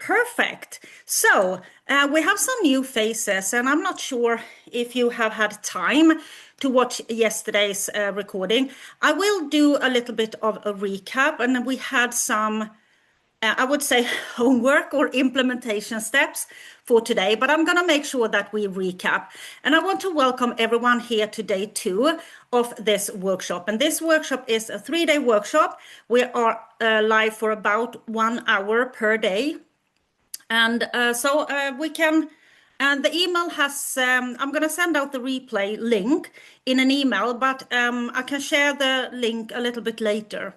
Perfect. So we have some new faces, and I'm not sure if you have had time to watch yesterday's recording. I will do a little bit of a recap, and we had some, I would say, homework or implementation steps for today, but I'm going to make sure that we recap. And I want to welcome everyone here to day 2 of this workshop. And this workshop is a 3-day workshop. We are live for about 1 hour per day. And so we can, and the email has, I'm going to send out the replay link in an email, but I can share the link a little bit later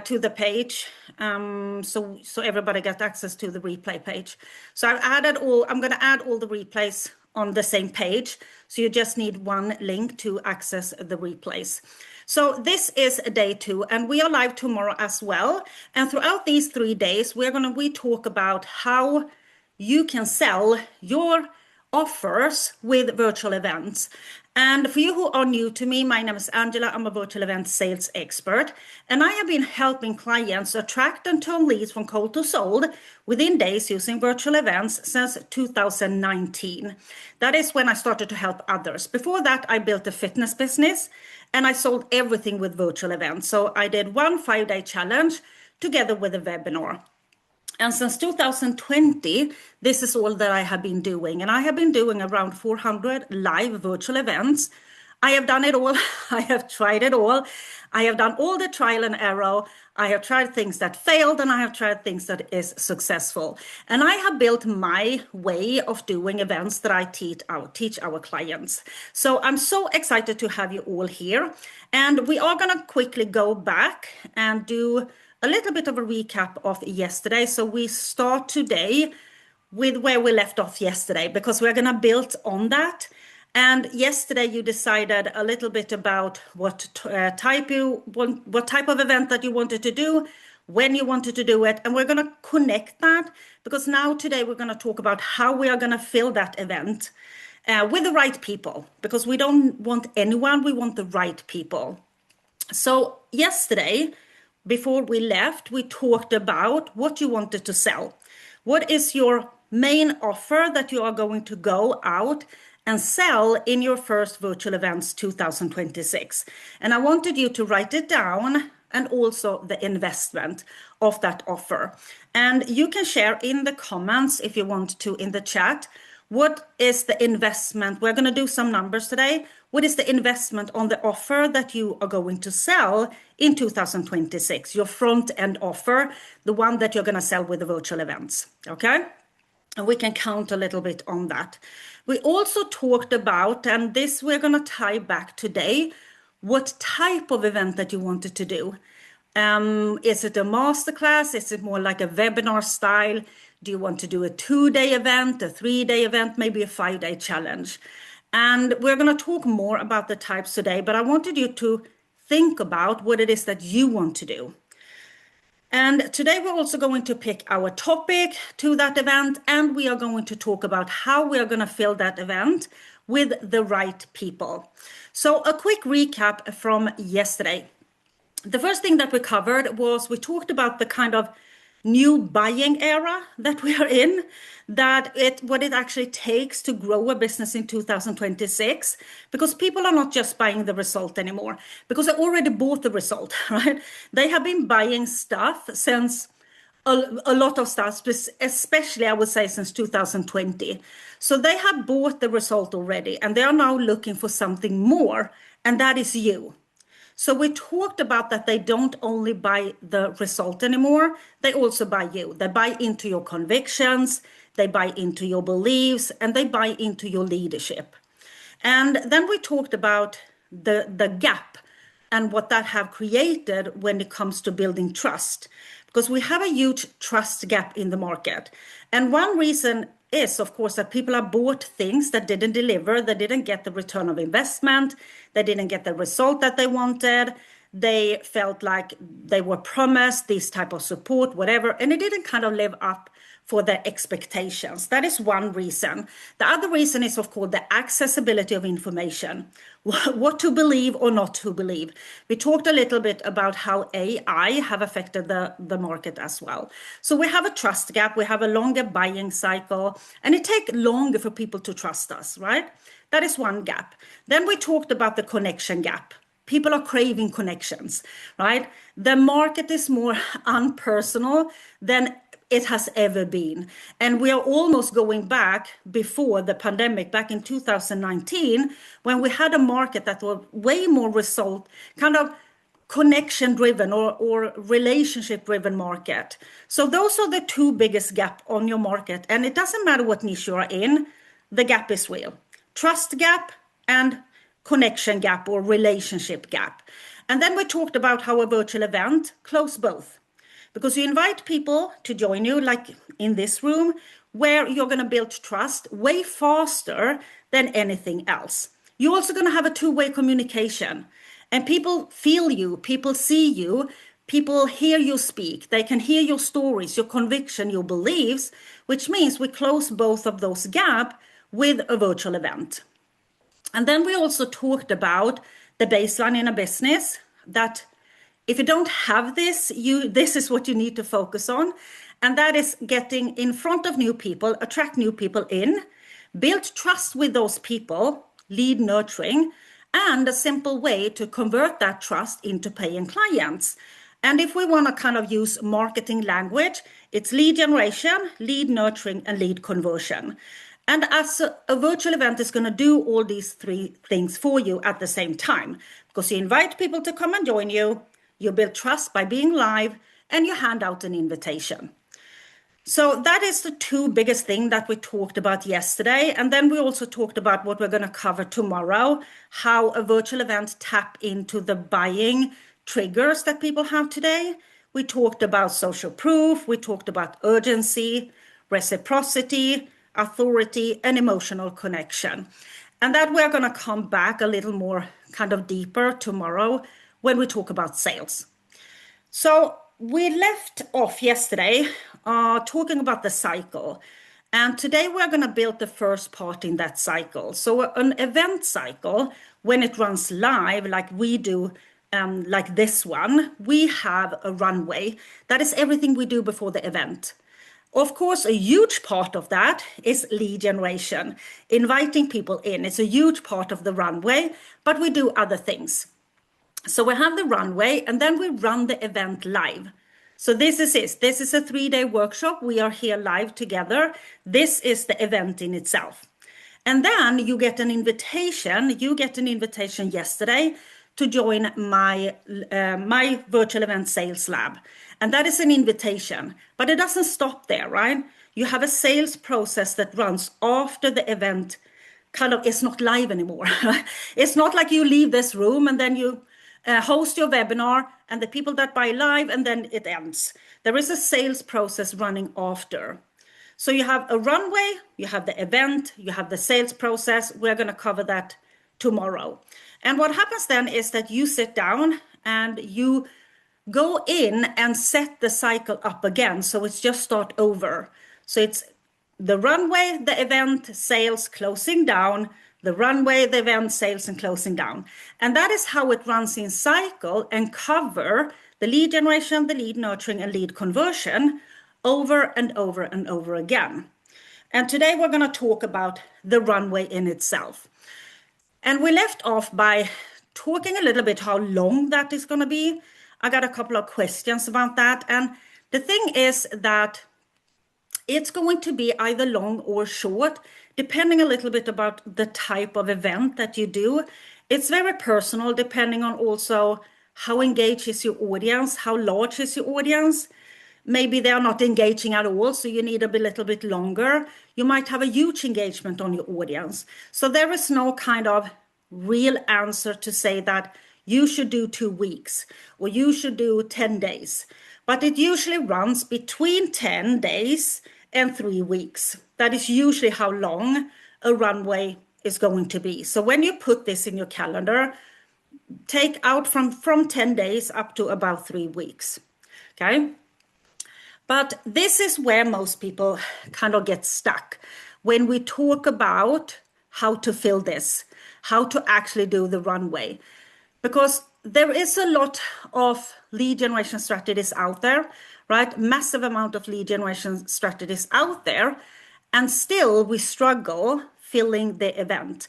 to the page, so everybody gets access to the replay page. So I'm going to add all the replays on the same page. So you just need one link to access the replays. So this is day 2, and we are live tomorrow as well. And throughout these 3 days, we talk about how you can sell your offers with virtual events. And for you who are new to me, my name is Angela. I'm a virtual event sales expert, and I have been helping clients attract and turn leads from cold to sold within days using virtual events since 2019. That is when I started to help others. Before that, I built a fitness business and I sold everything with virtual events. So I did one 5-day challenge together with a webinar. And since 2020, this is all that I have been doing. And I have been doing around 400 live virtual events. I have done it all. I have tried it all. I have done all the trial and error. I have tried things that failed, and I have tried things that is successful. And I have built my way of doing events that I teach our clients. So I'm so excited to have you all here. And we are going to quickly go back and do a little bit of a recap of yesterday. So we start today with where we left off yesterday, because we're going to build on that. And yesterday you decided a little bit about what type of event that you wanted to do, when you wanted to do it. And we're going to connect that, because now today we're going to talk about how we are going to fill that event with the right people, because we don't want anyone, we want the right people. So yesterday, before we left, we talked about what you wanted to sell. What is your main offer that you are going to go out and sell in your first virtual events 2026? And I wanted you to write it down, and also the investment of that offer. And you can share in the comments if you want to in the chat. What is the investment? We're going to do some numbers today. What is the investment on the offer that you are going to sell in 2026? Your front end offer, the one that you're going to sell with the virtual events. Okay? And we can count a little bit on that. We also talked about, and this we're going to tie back today, what type of event that you wanted to do. Is it a masterclass? Is it more like a webinar style? Do you want to do a 2-day event, a 3-day event, maybe a 5-day challenge? And we're going to talk more about the types today, but I wanted you to think about what it is that you want to do. And today we're also going to pick our topic to that event, and we are going to talk about how we are going to fill that event with the right people. So a quick recap from yesterday. The first thing that we covered was we talked about the kind of new buying era that we are in, what it actually takes to grow a business in 2026, because people are not just buying the result anymore, because they already bought the result, right? They have been buying stuff since a lot of stuff, especially I would say since 2020. So they have bought the result already, and they are now looking for something more, and that is you. So we talked about that they don't only buy the result anymore, they also buy you. They buy into your convictions, they buy into your beliefs, and they buy into your leadership. And then we talked about the gap and what that have created when it comes to building trust, because we have a huge trust gap in the market. And one reason is, of course, that people have bought things that didn't deliver, they didn't get the return of investment, they didn't get the result that they wanted, they felt like they were promised this type of support, whatever, and it didn't kind of live up for their expectations. That is one reason. The other reason is, of course, the accessibility of information, what to believe or not to believe. We talked a little bit about how AI have affected the market as well. So we have a trust gap, we have a longer buying cycle, and it takes longer for people to trust us, right? That is one gap. Then we talked about the connection gap. People are craving connections, right? The market is more unpersonal than it has ever been. And we are almost going back before the pandemic, back in 2019, when we had a market that was way more result, kind of connection driven or relationship driven market. So those are the two biggest gaps on your market. And it doesn't matter what niche you are in, the gap is real. Trust gap and connection gap or relationship gap. And then we talked about how a virtual event closes both. Because you invite people to join you, like in this room, where you're going to build trust way faster than anything else. You're also going to have a two-way communication. And people feel you, people see you, people hear you speak. They can hear your stories, your conviction, your beliefs, which means we close both of those gaps with a virtual event. And then we also talked about the baseline in a business, that if you don't have this, this is what you need to focus on. And that is getting in front of new people, attract new people in, build trust with those people, lead nurturing, and a simple way to convert that trust into paying clients. And if we want to kind of use marketing language, it's lead generation, lead nurturing, and lead conversion. And as a virtual event is going to do all these three things for you at the same time, because you invite people to come and join you, you build trust by being live, and you hand out an invitation. So that is the two biggest things that we talked about yesterday. And then we also talked about what we're going to cover tomorrow, how a virtual event tap into the buying triggers that people have today. We talked about social proof, we talked about urgency, reciprocity, authority, and emotional connection. And that we're going to come back a little more kind of deeper tomorrow when we talk about sales. So we left off yesterday talking about the cycle. And today we're going to build the first part in that cycle. So an event cycle, when it runs live like we do, like this one, we have a runway. That is everything we do before the event. Of course, a huge part of that is lead generation, inviting people in. It's a huge part of the runway, but we do other things. So we have the runway, and then we run the event live. So this is it. This is a 3-day workshop. We are here live together. This is the event in itself. And then you get an invitation. You get an invitation yesterday to join my virtual event sales lab. And that is an invitation, but it doesn't stop there, right? You have a sales process that runs after the event kind of is not live anymore. It's not like you leave this room and then you host your webinar and the people that buy live and then it ends. There is a sales process running after. So you have a runway, you have the event, you have the sales process. We're going to cover that tomorrow. And what happens then is that you sit down and you go in and set the cycle up again. So it's just start over. So it's the runway, the event, sales, closing down, the runway, the event, sales, and closing down. And that is how it runs in cycle and cover the lead generation, the lead nurturing, and lead conversion over and over and over again. And today we're going to talk about the runway in itself. And we left off by talking a little bit how long that is going to be. I got a couple of questions about that. And the thing is that it's going to be either long or short, depending a little bit about the type of event that you do. It's very personal, depending on also how engaged is your audience, how large is your audience. Maybe they are not engaging at all, so you need a little bit longer. You might have a huge engagement on your audience. So there is no kind of real answer to say that you should do 2 weeks or you should do 10 days. But it usually runs between 10 days and 3 weeks. That is usually how long a runway is going to be. So when you put this in your calendar, take out from 10 days up to about 3 weeks. Okay. But this is where most people kind of get stuck when we talk about how to fill this, how to actually do the runway. Because there is a lot of lead generation strategies out there, right? Massive amount of lead generation strategies out there. And still we struggle filling the event.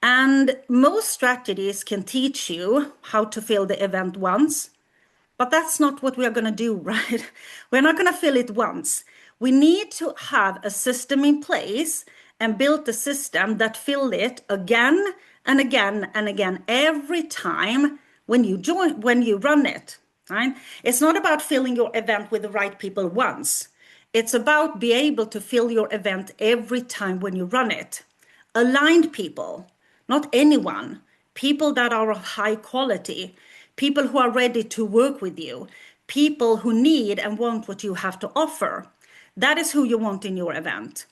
And most strategies can teach you how to fill the event once, but that's not what we are going to do, right? We're not going to fill it once. We need to have a system in place and build a system that fill it again and again and again every time when you run it, right? It's not about filling your event with the right people once. It's about be able to fill your event every time when you run it. Aligned people, not anyone, people that are of high quality, people who are ready to work with you, people who need and want what you have to offer. That is who you want in your event.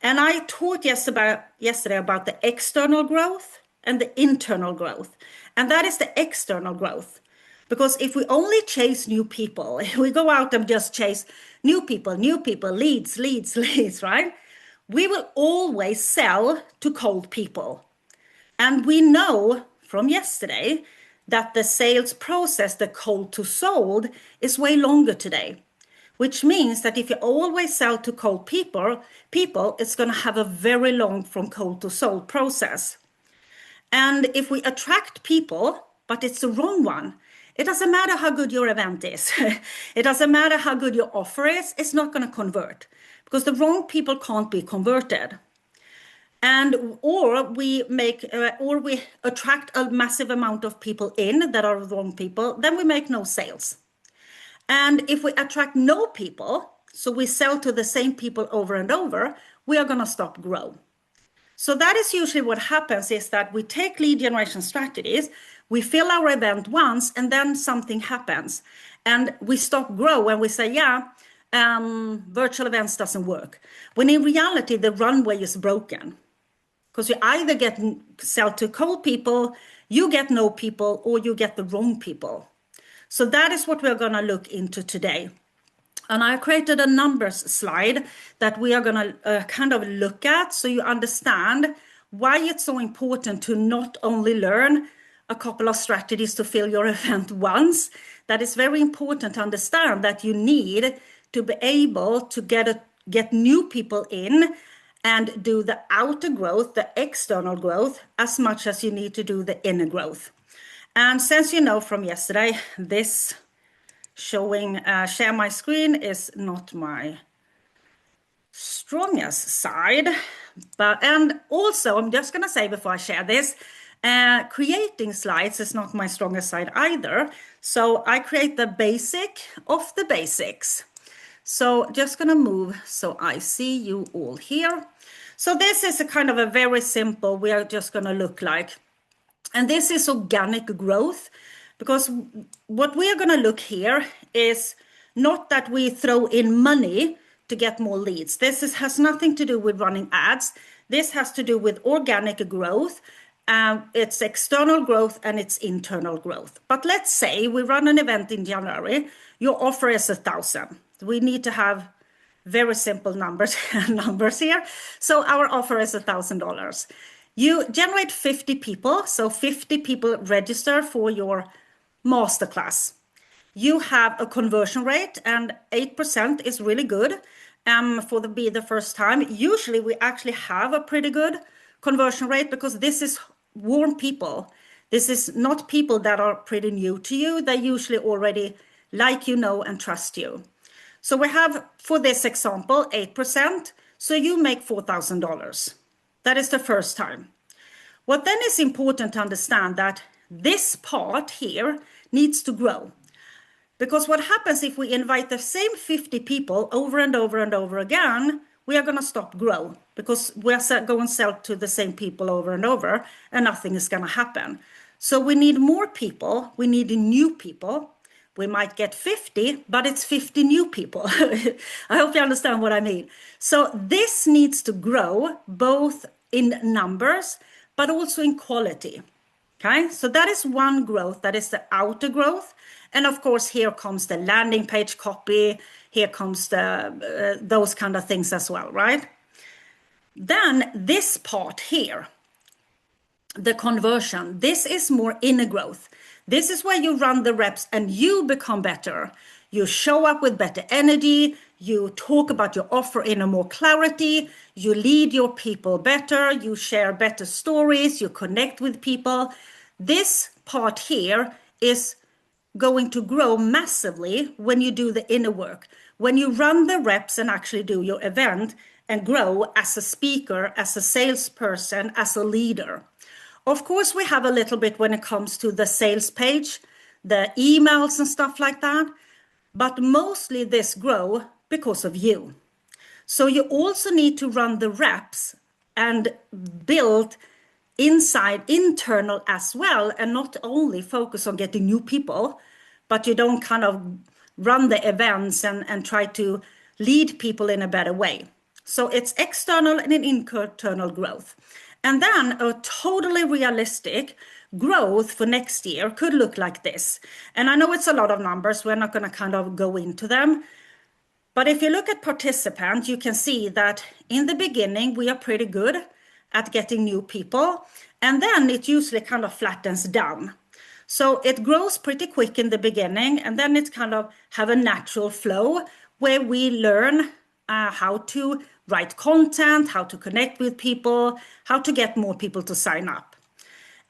And I taught yesterday about the external growth and the internal growth. And that is the external growth. Because if we only chase new people, if we go out and just chase new people, leads, right? We will always sell to cold people. And we know from yesterday that the sales process, the cold to sold, is way longer today, which means that if you always sell to cold people, it's going to have a very long from cold to sold process. And if we attract people, but it's the wrong one, it doesn't matter how good your event is. It doesn't matter how good your offer is. It's not going to convert because the wrong people can't be converted. And or we attract a massive amount of people in that are the wrong people, then we make no sales. And if we attract no people, so we sell to the same people over and over, we are going to stop grow. So that is usually what happens, is that we take lead generation strategies, we fill our event once, and then something happens. And we stop grow and we say, virtual events doesn't work. When in reality, the runway is broken. Because you either sell to cold people, you get no people, or you get the wrong people. So that is what we're going to look into today. And I created a numbers slide that we are going to kind of look at so you understand why it's so important to not only learn a couple of strategies to fill your event once. That is very important to understand that you need to be able to get new people in and do the outer growth, the external growth, as much as you need to do the inner growth. And since you know from yesterday, this showing share my screen is not my strongest side. And also, I'm just going to say before I share this, creating slides is not my strongest side either. So I create the basic of the basics. So just going to move so I see you all here. So this is a kind of a very simple, we are just going to look like. And this is organic growth, because what we are going to look here is not that we throw in money to get more leads. This has nothing to do with running ads. This has to do with organic growth. It's external growth and it's internal growth. But let's say we run an event in January. Your offer is 1,000. We need to have very simple numbers here. So our offer is $1,000. You generate 50 people. So 50 people register for your masterclass. You have a conversion rate, and 8% is really good for the first time. Usually we actually have a pretty good conversion rate because this is warm people. This is not people that are pretty new to you. They usually already like you, know, and trust you. So we have, for this example, 8%. So you make $4,000. That is the first time. What then is important to understand that this part here needs to grow. Because what happens if we invite the same 50 people over and over and over again, we are going to stop grow because we are going to sell to the same people over and over and nothing is going to happen. So we need more people. We need new people. We might get 50, but it's 50 new people. I hope you understand what I mean. So this needs to grow both in numbers, but also in quality. Okay, so that is one growth, that is the outer growth. And of course, here comes the landing page copy, here comes the those kind of things as well, right? Then this part here, the conversion, this is more inner growth. This is where you run the reps and you become better. You show up with better energy, you talk about your offer in a more clarity, you lead your people better, you share better stories, you connect with people. This part here is going to grow massively when you do the inner work, when you run the reps and actually do your event and grow as a speaker, as a salesperson, as a leader. Of course, we have a little bit when it comes to the sales page, the emails and stuff like that, but mostly this grow because of you. So you also need to run the reps and build internal as well, and not only focus on getting new people, but you don't kind of run the events and try to lead people in a better way. So it's external and an internal growth. And then a totally realistic growth for next year could look like this. And I know it's a lot of numbers, we're not going to kind of go into them. But if you look at participants, you can see that in the beginning, we are pretty good at getting new people. And then it usually kind of flattens down. So it grows pretty quick in the beginning, and then it's kind of have a natural flow where we learn how to write content, how to connect with people, how to get more people to sign up.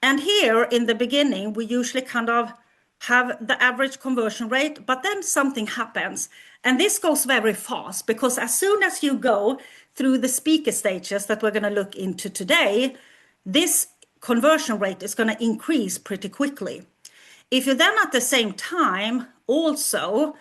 And here in the beginning, we usually kind of have the average conversion rate, but then something happens. And this goes very fast because as soon as you go through the speaker stages that we're going to look into today, this conversion rate is going to increase pretty quickly. If you then at the same time also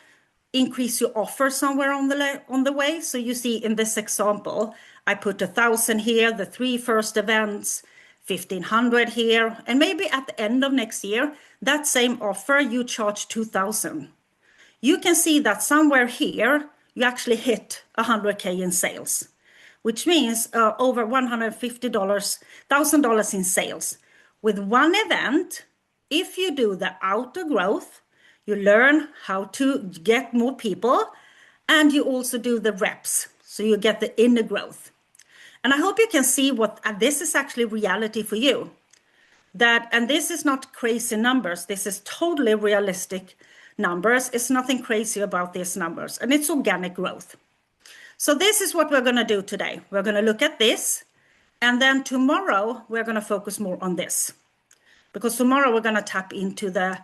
increase your offer somewhere on the way, so you see in this example, I put 1,000 here, the 3 first events, 1,500 here, and maybe at the end of next year, that same offer you charge 2,000. You can see that somewhere here, you actually hit 100K in sales, which means over $150,000 in sales. With one event, if you do the outer growth, you learn how to get more people, and you also do the reps, so you get the inner growth. And I hope you can see what this is actually reality for you. And this is not crazy numbers. This is totally realistic numbers. It's nothing crazy about these numbers, and it's organic growth. So this is what we're going to do today. We're going to look at this, and then tomorrow we're going to focus more on this, because tomorrow we're going to tap into the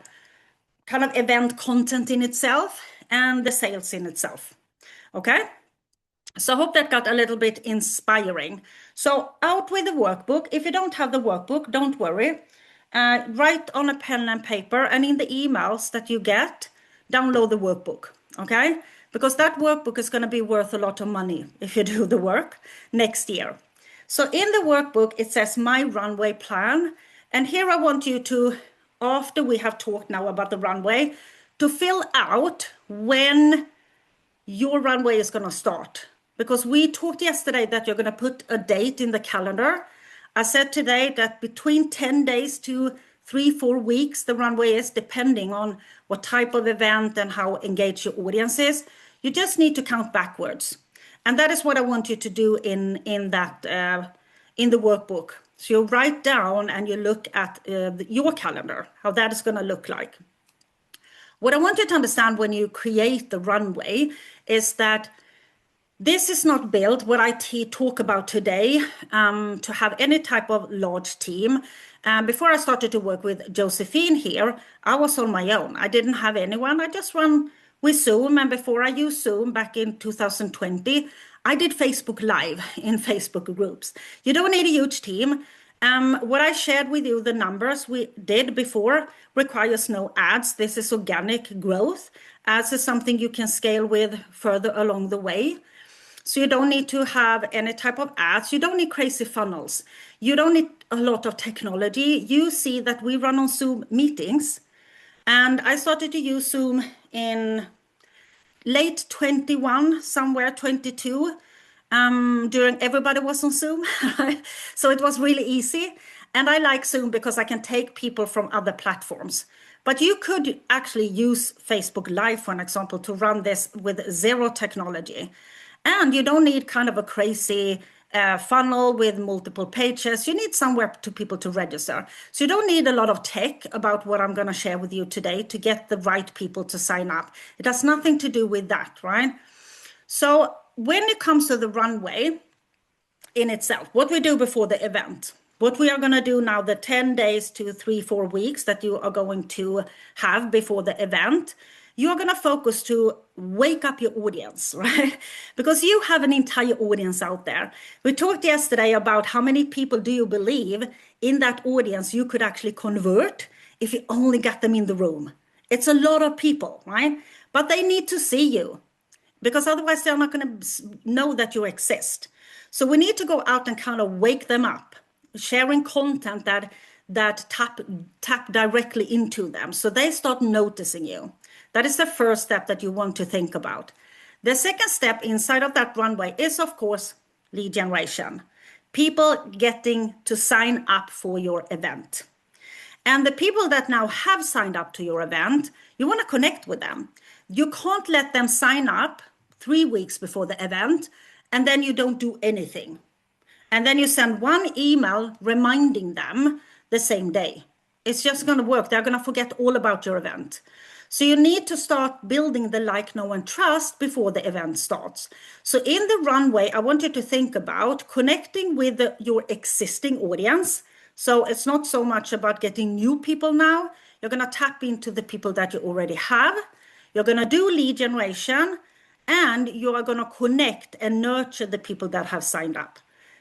kind of event content in itself and the sales in itself. Okay? So I hope that got a little bit inspiring. So out with the workbook. If you don't have the workbook, don't worry. Write on a pen and paper, and in the emails that you get, download the workbook, okay? Because that workbook is going to be worth a lot of money if you do the work next year. So in the workbook, it says My Runway Plan. And here I want you to, after we have talked now about the runway, to fill out when your runway is going to start. Because we talked yesterday that you're going to put a date in the calendar. I said today that between 10 days to 3-4 weeks, the runway is, depending on what type of event and how engaged your audience is. You just need to count backwards. And that is what I want you to do in the workbook. So you write down and you look at your calendar, how that is going to look like. What I want you to understand when you create the runway is that this is not built, what I talk about today, to have any type of large team. Before I started to work with Josephine here, I was on my own. I didn't have anyone. I just run with Zoom. And before I used Zoom back in 2020, I did Facebook Live in Facebook groups. You don't need a huge team. What I shared with you, the numbers we did before, requires no ads. This is organic growth. Ads is something you can scale with further along the way. So you don't need to have any type of ads. You don't need crazy funnels. You don't need a lot of technology. You see that we run on Zoom meetings. And I started to use Zoom in late 21, somewhere 22, during everybody was on Zoom. So it was really easy. And I like Zoom because I can take people from other platforms. But you could actually use Facebook Live, for an example, to run this with zero technology. And you don't need kind of a crazy funnel with multiple pages. You need somewhere to people to register. So you don't need a lot of tech about what I'm going to share with you today to get the right people to sign up. It has nothing to do with that, right? So when it comes to the runway in itself, what we do before the event, what we are going to do now, the 10 days to 3-4 weeks that you are going to have before the event, you're going to focus to wake up your audience, right? Because you have an entire audience out there. We talked yesterday about how many people do you believe in that audience you could actually convert if you only got them in the room. It's a lot of people, right? But they need to see you, because otherwise they're not going to know that you exist. So we need to go out and kind of wake them up, sharing content that tap directly into them, so they start noticing you. That is the first step that you want to think about. The second step inside of that runway is, of course, lead generation. People getting to sign up for your event. And the people that now have signed up to your event, you want to connect with them. You can't let them sign up 3 weeks before the event and then you don't do anything. And then you send one email reminding them the same day. It's just going to work. They're going to forget all about your event. So you need to start building the like, know, and trust before the event starts. So in the runway, I want you to think about connecting with your existing audience. So it's not so much about getting new people now. You're going to tap into the people that you already have. You're going to do lead generation, and you are going to connect and nurture the people that have signed up.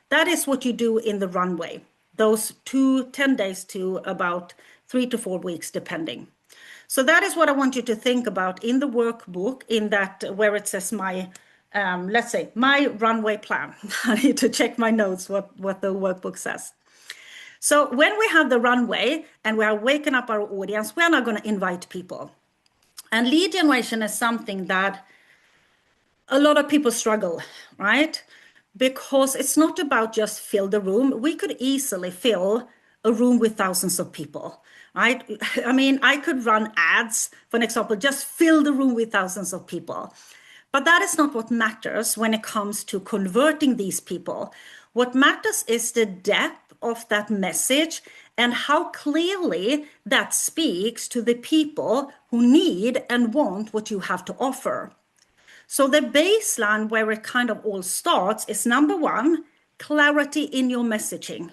That is what you do in the runway, those 10 days to about 3 to 4 weeks, depending. So that is what I want you to think about in the workbook, in that where it says my, let's say, my runway plan. I need to check my notes, what the workbook says. So when we have the runway and we are waking up our audience, we are not going to invite people. And lead generation is something that a lot of people struggle, right? Because it's not about just fill the room. We could easily fill a room with thousands of people, right? I mean, I could run ads, for an example, just fill the room with thousands of people. But that is not what matters when it comes to converting these people. What matters is the depth of that message and how clearly that speaks to the people who need and want what you have to offer. So the baseline where it kind of all starts is, number one, clarity in your messaging.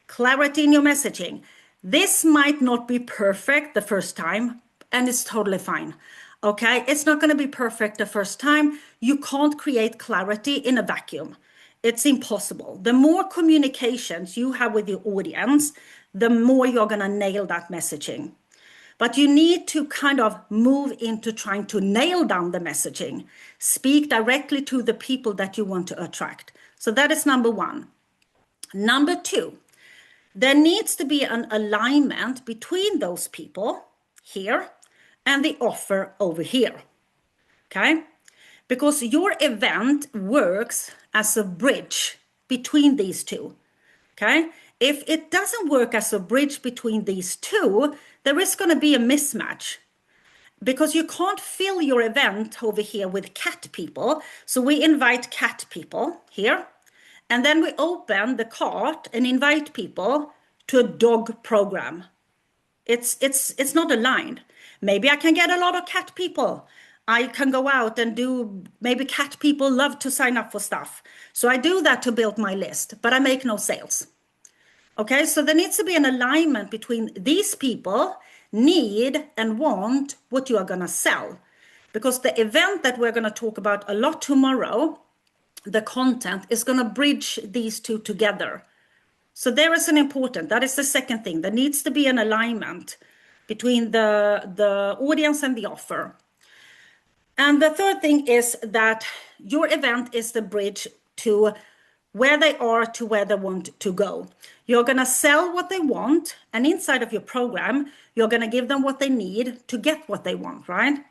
Clarity in your messaging. This might not be perfect the first time, and it's totally fine. Okay, it's not going to be perfect the first time. You can't create clarity in a vacuum. It's impossible. The more communications you have with your audience, the more you're going to nail that messaging. But you need to kind of move into trying to nail down the messaging. Speak directly to the people that you want to attract. So that is number one. Number two, there needs to be an alignment between those people here and the offer over here. Okay? Because your event works as a bridge between these two. Okay? If it doesn't work as a bridge between these two, there is going to be a mismatch, because you can't fill your event over here with cat people. So we invite cat people here, and then we open the cart and invite people to a dog program. It's not aligned. Maybe I can get a lot of cat people. I can go out and do, maybe cat people love to sign up for stuff. So I do that to build my list, but I make no sales. Okay, so there needs to be an alignment between these people need and want what you are going to sell. Because the event that we're going to talk about a lot tomorrow, the content is going to bridge these two together. So there is that is the second thing. There needs to be an alignment between the audience and the offer. And the third thing is that your event is the bridge to where they are to where they want to go. You're going to sell what they want, and inside of your program, you're going to give them what they need to get what they want, right?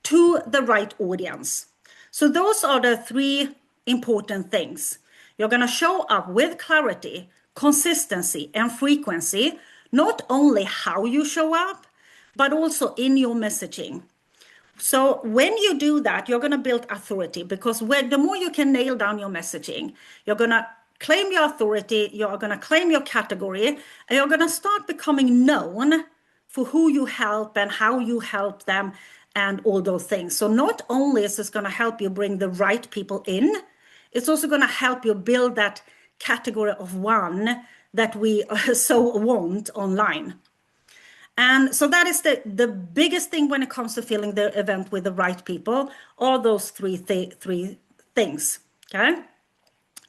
To the right audience. So those are the three important things. You're going to show up with clarity, consistency and frequency, not only how you show up, but also in your messaging. So when you do that, you're going to build authority, because the more you can nail down your messaging, you're going to claim your authority, you're going to claim your category, and you're going to start becoming known for who you help and how you help them and all those things. So not only is this going to help you bring the right people in, it's also going to help you build that category of one that we so want online. And so that is the biggest thing when it comes to filling the event with the right people, all those three things, okay?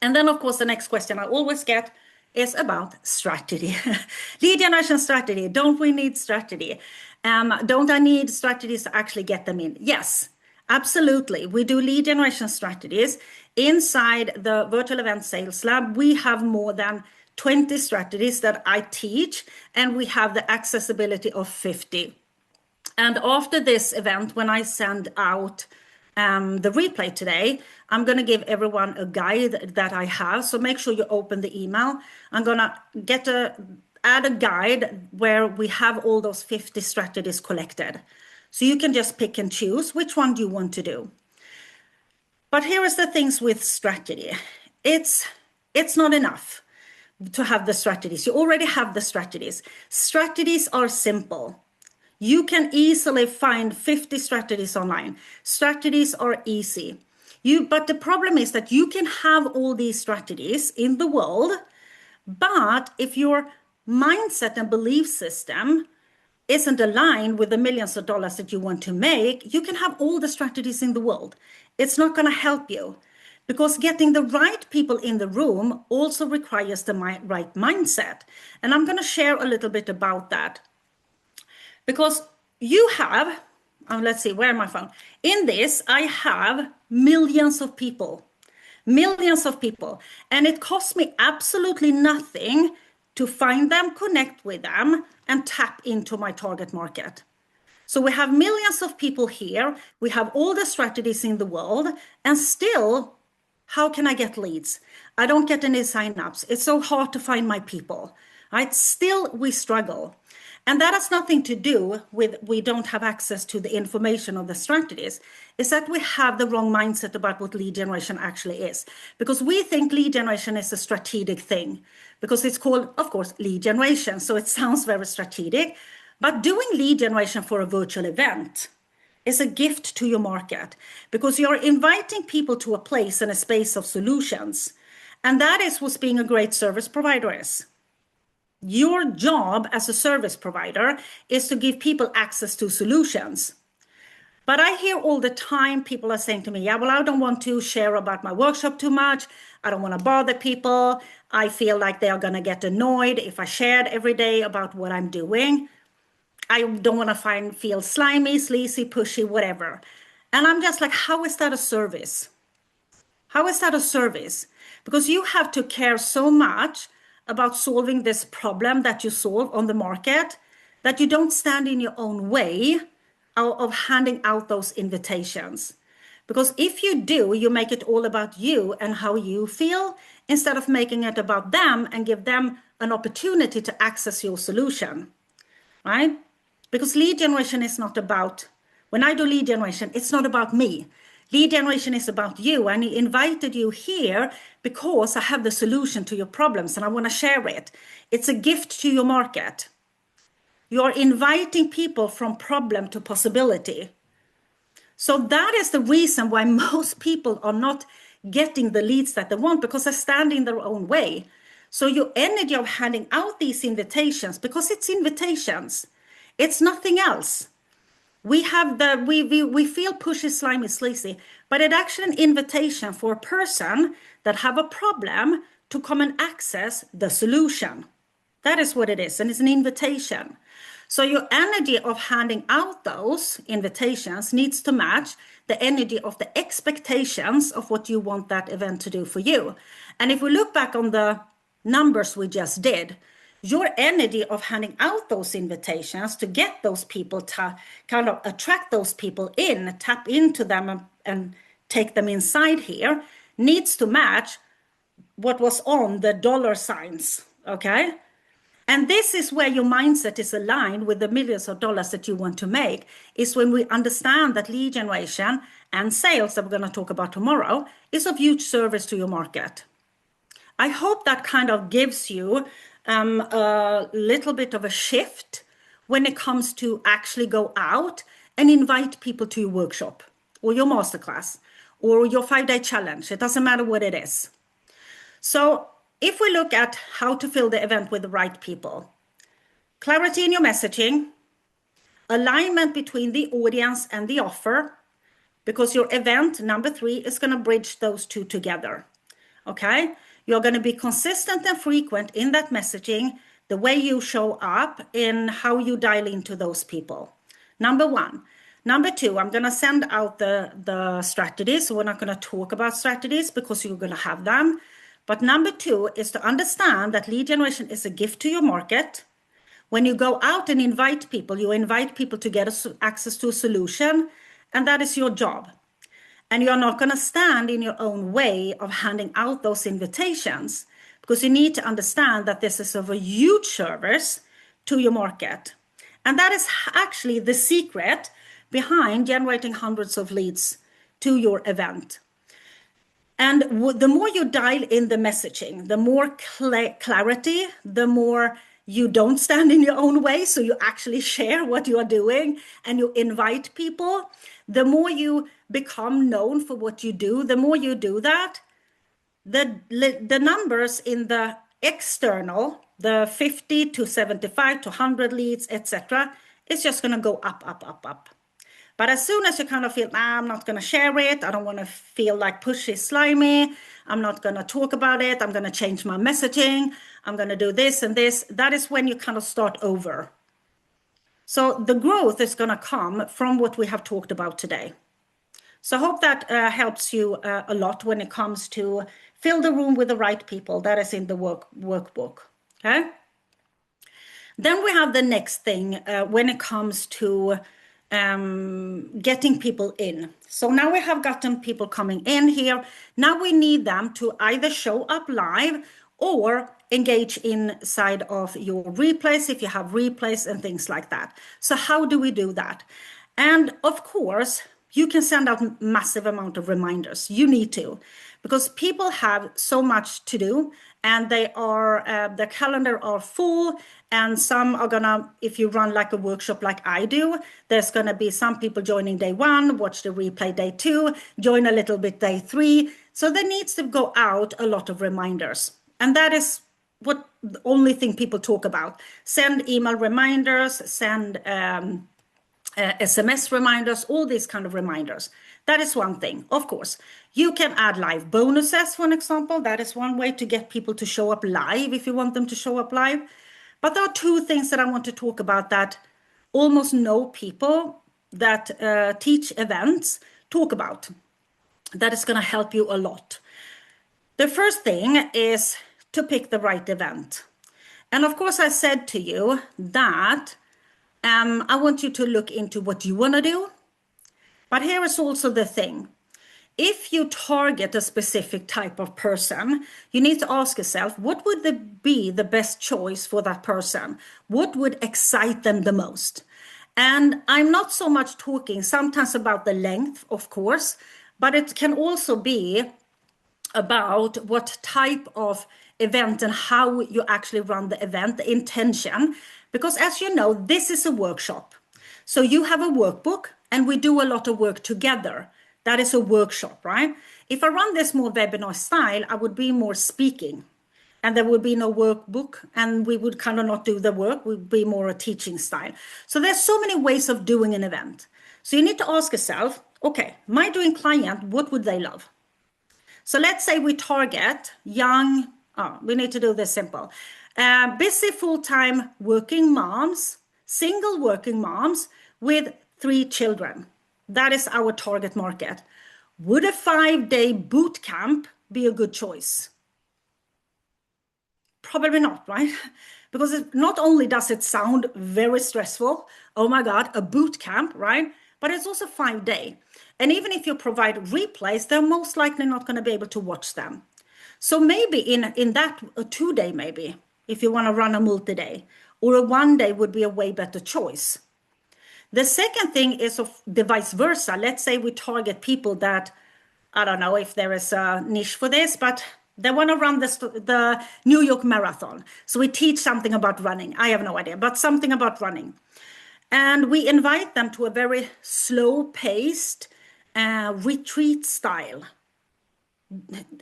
And then, of course, the next question I always get is about strategy. Lead generation strategy. Don't we need strategy? Don't I need strategies to actually get them in? Yes, absolutely. We do lead generation strategies. Inside the Virtual Event Sales Lab, we have more than 20 strategies that I teach, and we have the accessibility of 50. And after this event, when I send out the replay today, I'm going to give everyone a guide that I have. So make sure you open the email. I'm going to add a guide where we have all those 50 strategies collected. So you can just pick and choose which one do you want to do. But here is the things with strategy. It's not enough to have the strategies. You already have the strategies. Strategies are simple. You can easily find 50 strategies online. Strategies are easy. But the problem is that you can have all these strategies in the world, but if your mindset and belief system isn't aligned with the millions of dollars that you want to make, you can have all the strategies in the world. It's not going to help you, because getting the right people in the room also requires the right mindset. And I'm going to share a little bit about that. Because you have, let's see, where am my phone? In this, I have millions of people. And it costs me absolutely nothing to find them, connect with them, and tap into my target market. So we have millions of people here. We have all the strategies in the world, and still, how can I get leads? I don't get any signups. It's so hard to find my people, right? Still, we struggle. And that has nothing to do with we don't have access to the information of the strategies. It's that we have the wrong mindset about what lead generation actually is. Because we think lead generation is a strategic thing. Because it's called, of course, lead generation. So it sounds very strategic. But doing lead generation for a virtual event is a gift to your market. Because you're inviting people to a place and a space of solutions. And that is what being a great service provider is. Your job as a service provider is to give people access to solutions. But I hear all the time people are saying to me, yeah, well, I don't want to share about my workshop too much. I don't want to bother people. I feel like they are going to get annoyed if I shared every day about what I'm doing. I don't want to feel slimy, sleazy, pushy, whatever. And I'm just like, how is that a service? How is that a service? Because you have to care so much about solving this problem that you solve on the market, that you don't stand in your own way of handing out those invitations. Because if you do, you make it all about you and how you feel, instead of making it about them and give them an opportunity to access your solution, right? Because lead generation is not about, when I do lead generation, it's not about me. Lead generation is about you. And I invited you here because I have the solution to your problems and I want to share it. It's a gift to your market. You're inviting people from problem to possibility. So that is the reason why most people are not getting the leads that they want, because they stand in their own way. So your energy of handing out these invitations, because it's invitations, it's nothing else. We have we feel pushy, slimy, sleazy, but it's actually an invitation for a person that have a problem to come and access the solution. That is what it is, and it's an invitation. So your energy of handing out those invitations needs to match the energy of the expectations of what you want that event to do for you. And if we look back on the numbers we just did, your energy of handing out those invitations to get those people to kind of attract those people in, tap into them and take them inside here, needs to match what was on the dollar signs okay? And this is where your mindset is aligned with the millions of dollars that you want to make, is when we understand that lead generation and sales that we're going to talk about tomorrow is of huge service to your market. I hope that kind of gives you a little bit of a shift when it comes to actually go out and invite people to your workshop or your masterclass or your 5-day challenge. It doesn't matter what it is. So if we look at how to fill the event with the right people, clarity in your messaging, alignment between the audience and the offer, because your event, number 3, is going to bridge those two together. Okay? You're going to be consistent and frequent in that messaging, the way you show up, in how you dial into those people. Number 1. Number 2, I'm going to send out the strategies. So we're not going to talk about strategies because you're going to have them. But number 2 is to understand that lead generation is a gift to your market. When you go out and invite people, you invite people to get access to a solution, and that is your job. And you're not going to stand in your own way of handing out those invitations, because you need to understand that this is of a huge service to your market. And that is actually the secret behind generating hundreds of leads to your event. And the more you dial in the messaging, the more clarity, the more you don't stand in your own way, so you actually share what you are doing and you invite people, the more you become known for what you do, the more you do that, the numbers in the external, the 50 to 75 to 100 leads, etc., is just going to go up, up, up, up. But as soon as you kind of feel, I'm not going to share it, I don't want to feel like pushy, slimy, I'm not going to talk about it, I'm going to change my messaging, I'm going to do this and this, that is when you kind of start over. So the growth is going to come from what we have talked about today. So I hope that helps you a lot when it comes to fill the room with the right people. That is in the workbook. Okay. Then we have the next thing when it comes to getting people in. So now we have gotten people coming in here. Now we need them to either show up live or engage inside of your replays if you have replays and things like that. So how do we do that? And of course, you can send out massive amount of reminders. You need to, because people have so much to do and they are, their calendar are full, and some are gonna, if you run like a workshop like I do, there's gonna be some people joining day 1, watch the replay day 2, join a little bit day 3. So there needs to go out a lot of reminders. And that is what the only thing people talk about. Send email reminders, send SMS reminders, all these kind of reminders. That is one thing. Of course, you can add live bonuses, for an example. That is one way to get people to show up live if you want them to show up live. But there are 2 things that I want to talk about that almost no people that teach events talk about. That is going to help you a lot. The first thing is to pick the right event. And of course, I said to you that I want you to look into what you want to do. But here is also the thing. If you target a specific type of person, you need to ask yourself, what would be the best choice for that person? What would excite them the most? And I'm not so much talking sometimes about the length, of course, but it can also be about what type of event and how you actually run the event, the intention. Because as you know, this is a workshop. So you have a workbook and we do a lot of work together. That is a workshop, right? If I run this more webinar style, I would be more speaking and there would be no workbook and we would kind of not do the work. We'd be more a teaching style. So there's so many ways of doing an event. So you need to ask yourself, okay, my dream client, what would they love? So let's say we target young, we need to do this simple. Busy full-time working moms, single working moms with 3 children. That is our target market. Would a 5-day boot camp be a good choice? Probably not, right? Because not only does it sound very stressful, oh my God, a boot camp, right? But it's also 5-day. And even if you provide replays, they're most likely not going to be able to watch them. So maybe in that, a 2-day maybe. if you want to run a multi-day, or a one day would be a way better choice. The second thing is of the vice versa. Let's say we target people that, I don't know if there is a niche for this, but they want to run the New York Marathon. So we teach something about running. I have no idea, but something about running. And we invite them to a very slow-paced retreat style.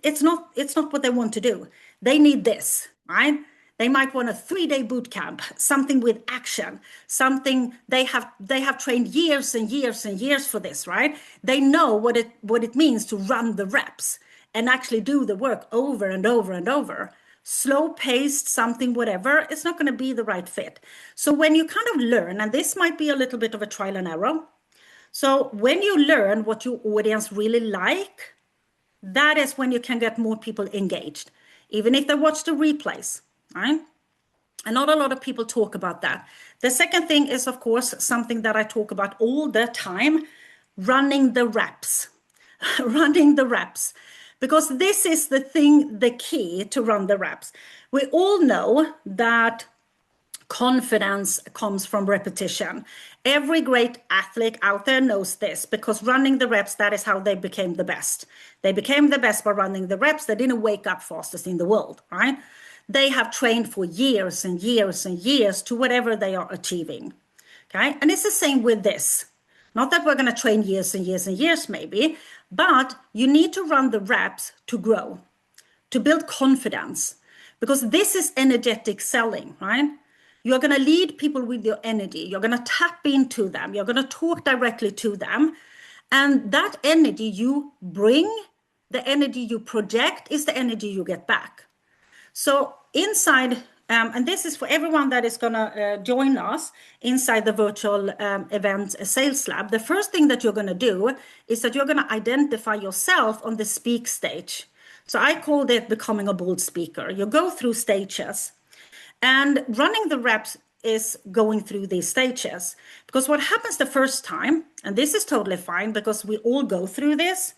It's not what they want to do. They need this, right? They might want a 3-day boot camp, something with action, something they have trained years and years and years for this, right? They know what it means to run the reps and actually do the work over and over and over. Slow paced, something, whatever, it's not going to be the right fit. So when you kind of learn, and this might be a little bit of a trial and error. So when you learn what your audience really like, that is when you can get more people engaged, even if they watch the replays, right? And not a lot of people talk about that. The second thing is, of course, something that I talk about all the time, running the reps, running the reps. Because this is the thing, the key to run the reps. We all know that confidence comes from repetition. Every great athlete out there knows this, because running the reps, that is how they became the best. They became the best by running the reps. They didn't wake up fastest in the world, right? They have trained for years and years and years to whatever they are achieving, okay? And it's the same with this. Not that we're going to train years and years and years maybe, but you need to run the reps to grow, to build confidence, because this is energetic selling, right? You're going to lead people with your energy. You're going to tap into them. You're going to talk directly to them. And that energy you bring, the energy you project, is the energy you get back. So inside, and this is for everyone that is going to join us inside the virtual event sales lab, the first thing that you're going to do is that you're going to identify yourself on the speak stage. So I called it becoming a bold speaker. You go through stages, and running the reps is going through these stages. Because what happens the first time, and this is totally fine because we all go through this,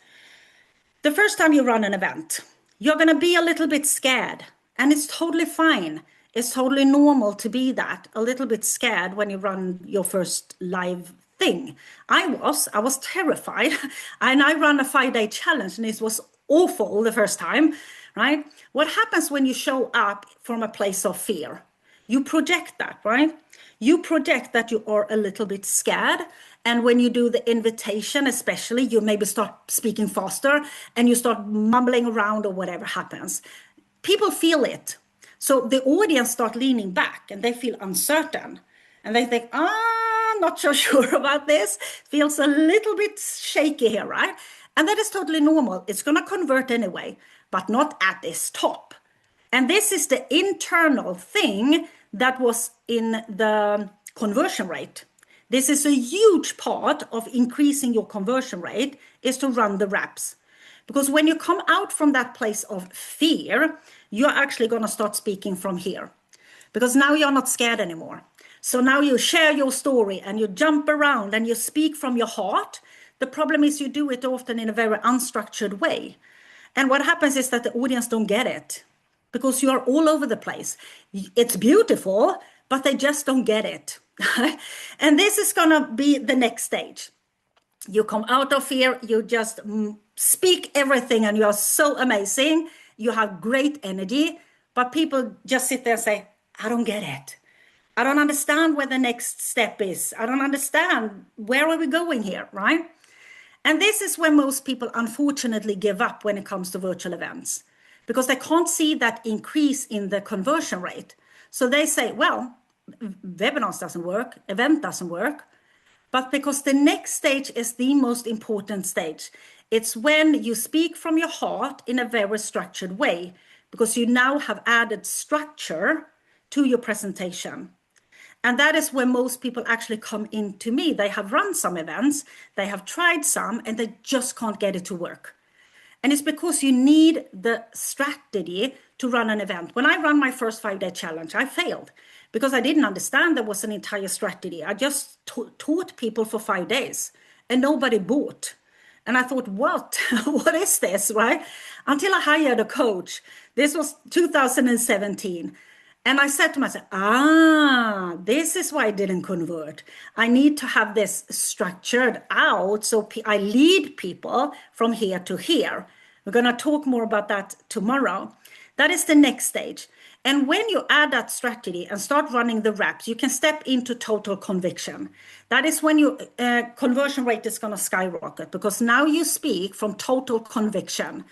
the first time you run an event, you're going to be a little bit scared. And it's totally fine. It's totally normal to be that, a little bit scared when you run your first live thing. I was terrified. And I ran a 5-day challenge, and it was awful the first time, right? What happens when you show up from a place of fear? You project that, right? You project that you are a little bit scared. And when you do the invitation, especially, you maybe start speaking faster and you start mumbling around or whatever happens. People feel it. So the audience start leaning back and they feel uncertain. And they think, not so sure about this. Feels a little bit shaky here, right? And that is totally normal. It's going to convert anyway, but not at this top. And this is the internal thing that was in the conversion rate. This is a huge part of increasing your conversion rate, is to run the reps. Because when you come out from that place of fear, you're actually going to start speaking from here. Because now you're not scared anymore. So now you share your story and you jump around and you speak from your heart. The problem is you do it often in a very unstructured way. And what happens is that the audience don't get it because you are all over the place. It's beautiful, but they just don't get it. And this is going to be the next stage. You come out of fear, you just speak everything, and you are so amazing. You have great energy, but people just sit there and say, I don't get it. I don't understand where the next step is. I don't understand. Where are we going here, right? And this is where most people unfortunately give up when it comes to virtual events, because they can't see that increase in the conversion rate. So they say, well, webinars doesn't work, event doesn't work. But because the next stage is the most important stage. It's when you speak from your heart in a very structured way, because you now have added structure to your presentation. And that is where most people actually come into me. They have run some events, they have tried some, and they just can't get it to work. And it's because you need the strategy to run an event. When I ran my first 5-day challenge, I failed because I didn't understand there was an entire strategy. I just taught people for 5 days and nobody bought. And I thought, what? What is this, right? Until I hired a coach. This was 2017. And I said to myself, this is why I didn't convert. I need to have this structured out so I lead people from here to here. We're going to talk more about that tomorrow. That is the next stage. And when you add that strategy and start running the reps, you can step into total conviction. That is when your conversion rate is going to skyrocket, because now you speak from total conviction.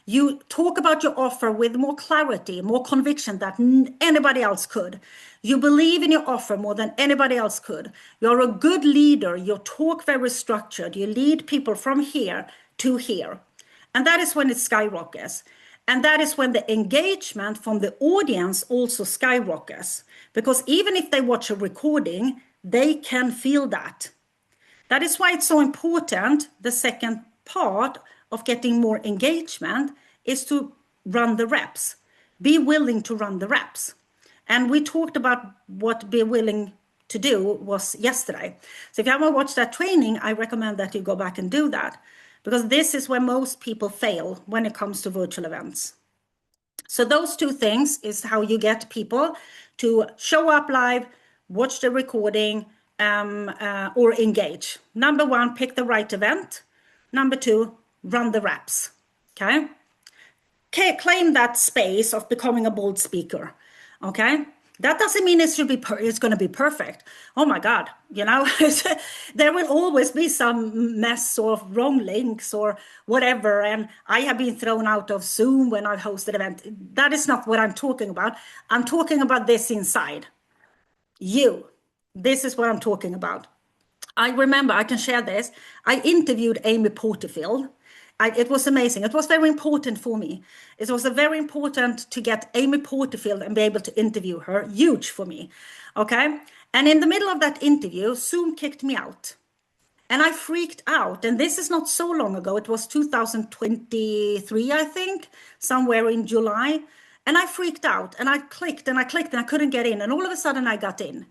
You talk about your offer with more clarity, more conviction than anybody else could. You believe in your offer more than anybody else could. You're a good leader. You talk very structured. You lead people from here to here. And that is when it skyrockets. And that is when the engagement from the audience also skyrockets. Because even if they watch a recording, they can feel that. That is why it's so important. The second part of getting more engagement is to run the reps. Be willing to run the reps. And we talked about what be willing to do was yesterday. So if you haven't watched that training, I recommend that you go back and do that, because this is where most people fail when it comes to virtual events. So those two things is how you get people to show up live, watch the recording, or engage. Number one, pick the right event. Number two, run the reps. Okay? Claim that space of becoming a bold speaker. Okay? That doesn't mean it's going to be perfect. Oh my God, there will always be some mess or wrong links or whatever. And I have been thrown out of Zoom when I've hosted event. That is not what I'm talking about. I'm talking about this inside. This is what I'm talking about. I remember, I can share this. I interviewed Amy Porterfield. It was amazing. It was very important for me. It was very important to get Amy Porterfield and be able to interview her. Huge for me. Okay. And in the middle of that interview, Zoom kicked me out. And I freaked out. And this is not so long ago. It was 2023, I think, somewhere in July. And I freaked out and I clicked and I couldn't get in. And all of a sudden I got in.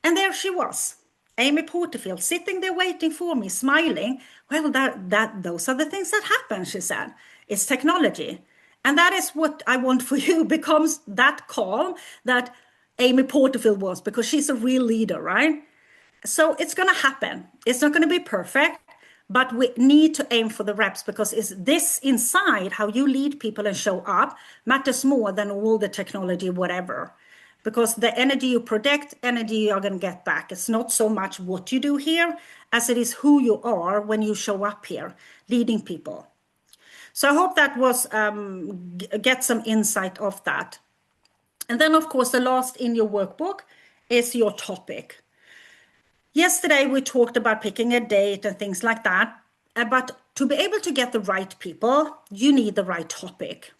And there she was. Amy Porterfield sitting there waiting for me, smiling. Well, those are the things that happen, she said. It's technology. And that is what I want for you. Becomes that calm that Amy Porterfield was, because she's a real leader, right? So it's going to happen. It's not going to be perfect, but we need to aim for the reps, because it's this inside, how you lead people and show up, matters more than all the technology, whatever. Because the energy you project, energy you're going to get back. It's not so much what you do here as it is who you are when you show up here, leading people. So I hope that was, get some insight of that. And then, of course, the last in your workbook is your topic. Yesterday, we talked about picking a date and things like that. But to be able to get the right people, you need the right topic.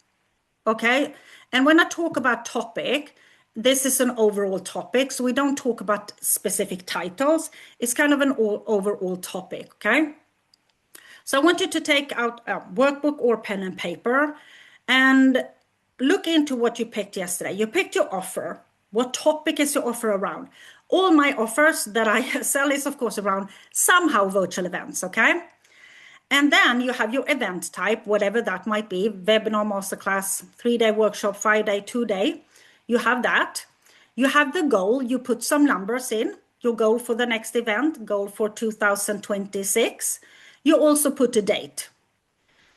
Okay? And when I talk about topic, this is an overall topic, so we don't talk about specific titles. It's kind of an overall topic, okay? So I want you to take out a workbook or pen and paper and look into what you picked yesterday. You picked your offer. What topic is your offer around? All my offers that I sell is, of course, around somehow virtual events, okay? And then you have your event type, whatever that might be, webinar, masterclass, 3-day workshop, 5-day, 2-day. You have that. You have the goal. You put some numbers in. Your goal for the next event, goal for 2026. You also put a date.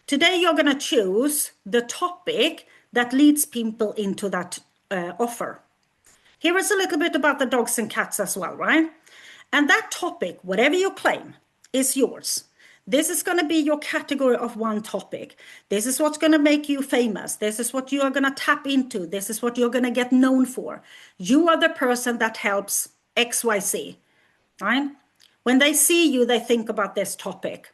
Today, you're going to choose the topic that leads people into that offer. Here is a little bit about the dogs and cats as well, right? And that topic, whatever you claim, is yours. This is going to be your category of one topic. This is what's going to make you famous. This is what you are going to tap into. This is what you're going to get known for. You are the person that helps XYZ, right? When they see you, they think about this topic.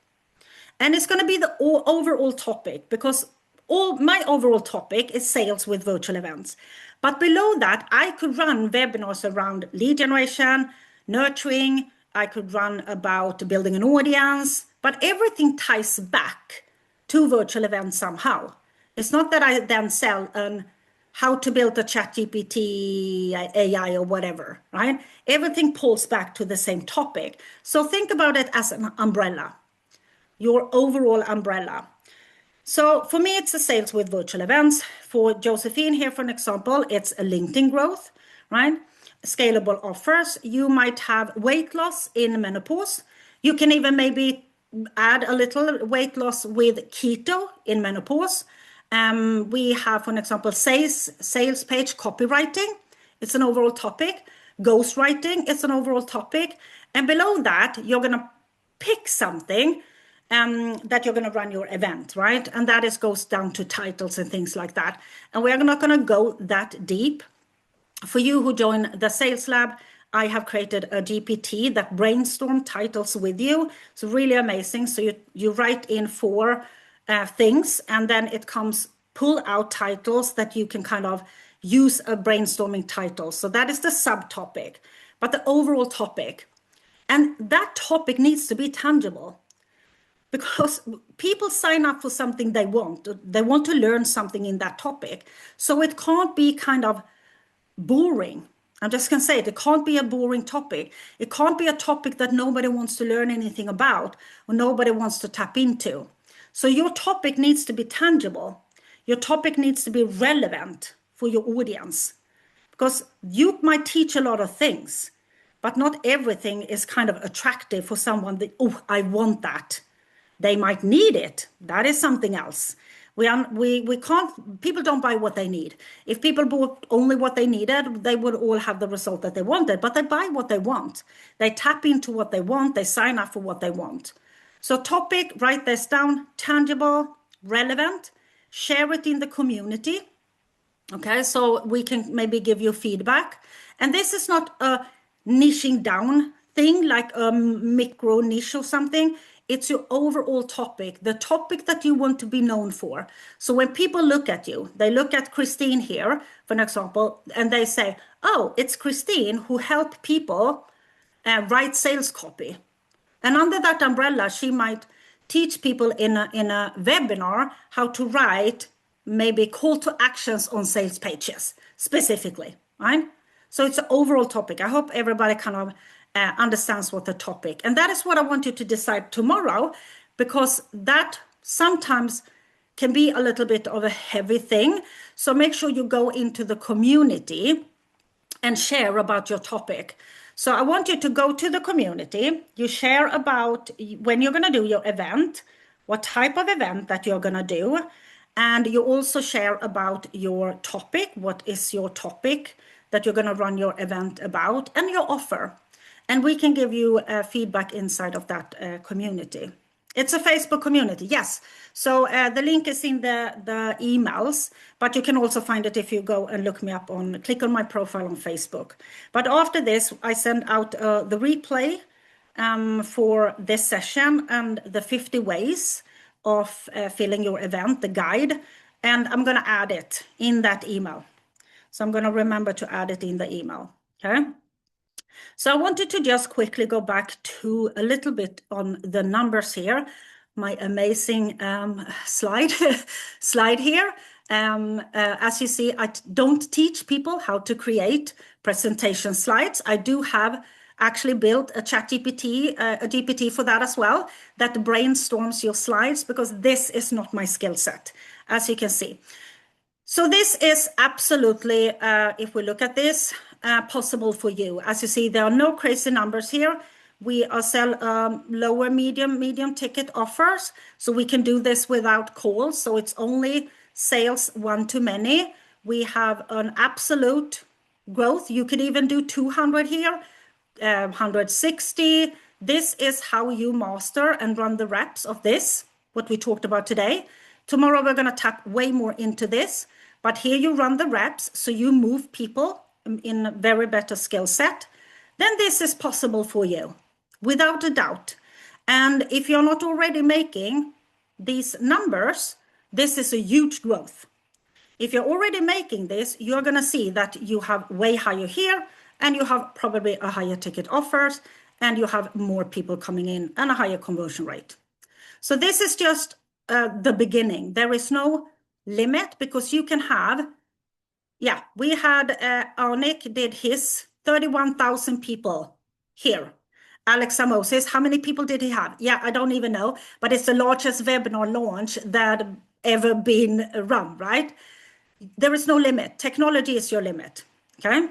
And it's going to be the overall topic, because my overall topic is sales with virtual events. But below that, I could run webinars around lead generation, nurturing. I could run about building an audience, but everything ties back to virtual events somehow. It's not that I then sell how to build a ChatGPT AI or whatever, right? Everything pulls back to the same topic. So think about it as an umbrella, your overall umbrella. So for me, it's a sales with virtual events. For Josephine here, for an example, it's a LinkedIn growth, right? Scalable offers. You might have weight loss in menopause. You can even maybe add a little weight loss with keto in menopause. We have, for an example, sales page copywriting. It's an overall topic. Ghostwriting, it's an overall topic. And below that, you're going to pick something that you're going to run your event, right? And that goes down to titles and things like that. And we're not going to go that deep. For you who join the Sales Lab, I have created a GPT that brainstorm titles with you. It's really amazing. So you write in 4 things, and then it comes pull out titles that you can kind of use a brainstorming title. So that is the subtopic, but the overall topic. And that topic needs to be tangible, because people sign up for something they want. They want to learn something in that topic. So it can't be kind of boring. I'm just going to say it can't be a boring topic. It can't be a topic that nobody wants to learn anything about or nobody wants to tap into. So your topic needs to be tangible. Your topic needs to be relevant for your audience, because you might teach a lot of things, but not everything is kind of attractive for someone that, oh, I want that. They might need it. That is something else. We can't, people don't buy what they need. If people bought only what they needed, they would all have the result that they wanted, but they buy what they want. They tap into what they want. They sign up for what they want. So topic, write this down, tangible, relevant, share it in the community. Okay, so we can maybe give you feedback. And this is not a niching down thing like a micro niche or something. It's your overall topic, the topic that you want to be known for. So when people look at you, they look at Christine here, for an example, and they say, oh, it's Christine who helped people write sales copy. And under that umbrella, she might teach people in a webinar how to write maybe call to actions on sales pages specifically, right? So it's an overall topic. I hope everybody kind of understands what the topic, and that is what I want you to decide tomorrow, because that sometimes can be a little bit of a heavy thing. So make sure you go into the community and share about your topic. So I want you to go to the community, you share about when you're going to do your event, what type of event that you're going to do, and you also share about your topic, what is your topic that you're going to run your event about, and your offer. And we can give you feedback inside of that community. It's a Facebook community, yes. So the link is in the emails, but you can also find it if you go and look me up click on my profile on Facebook. But after this, I send out the replay for this session and the 50 ways of filling your event, the guide, and I'm going to add it in that email. So I'm going to remember to add it in the email, okay? So I wanted to just quickly go back to a little bit on the numbers here. My amazing slide here. As you see, I don't teach people how to create presentation slides. I do have actually built a GPT, a GPT for that as well, that brainstorms your slides, because this is not my skill set, as you can see. So this is absolutely, if we look at this, possible for you. As you see, there are no crazy numbers here. We sell lower, medium ticket offers. So we can do this without calls. So it's only sales one-to-many. We have an absolute growth. You could even do 200 here, 160. This is how you master and run the reps of this, what we talked about today. Tomorrow, we're going to tap way more into this. But here you run the reps, so you move people in a very better skill set. Then this is possible for you, without a doubt. And if you're not already making these numbers, this is a huge growth. If you're already making this, you're going to see that you have way higher here, and you have probably a higher ticket offers, and you have more people coming in and a higher conversion rate. So this is just the beginning. There is no limit, because you can have, yeah, we had Arnik did his 31,000 people here. Alex Moses, how many people did he have? Yeah, I don't even know, but it's the largest webinar launch that ever been run, right? There is no limit. Technology is your limit, okay?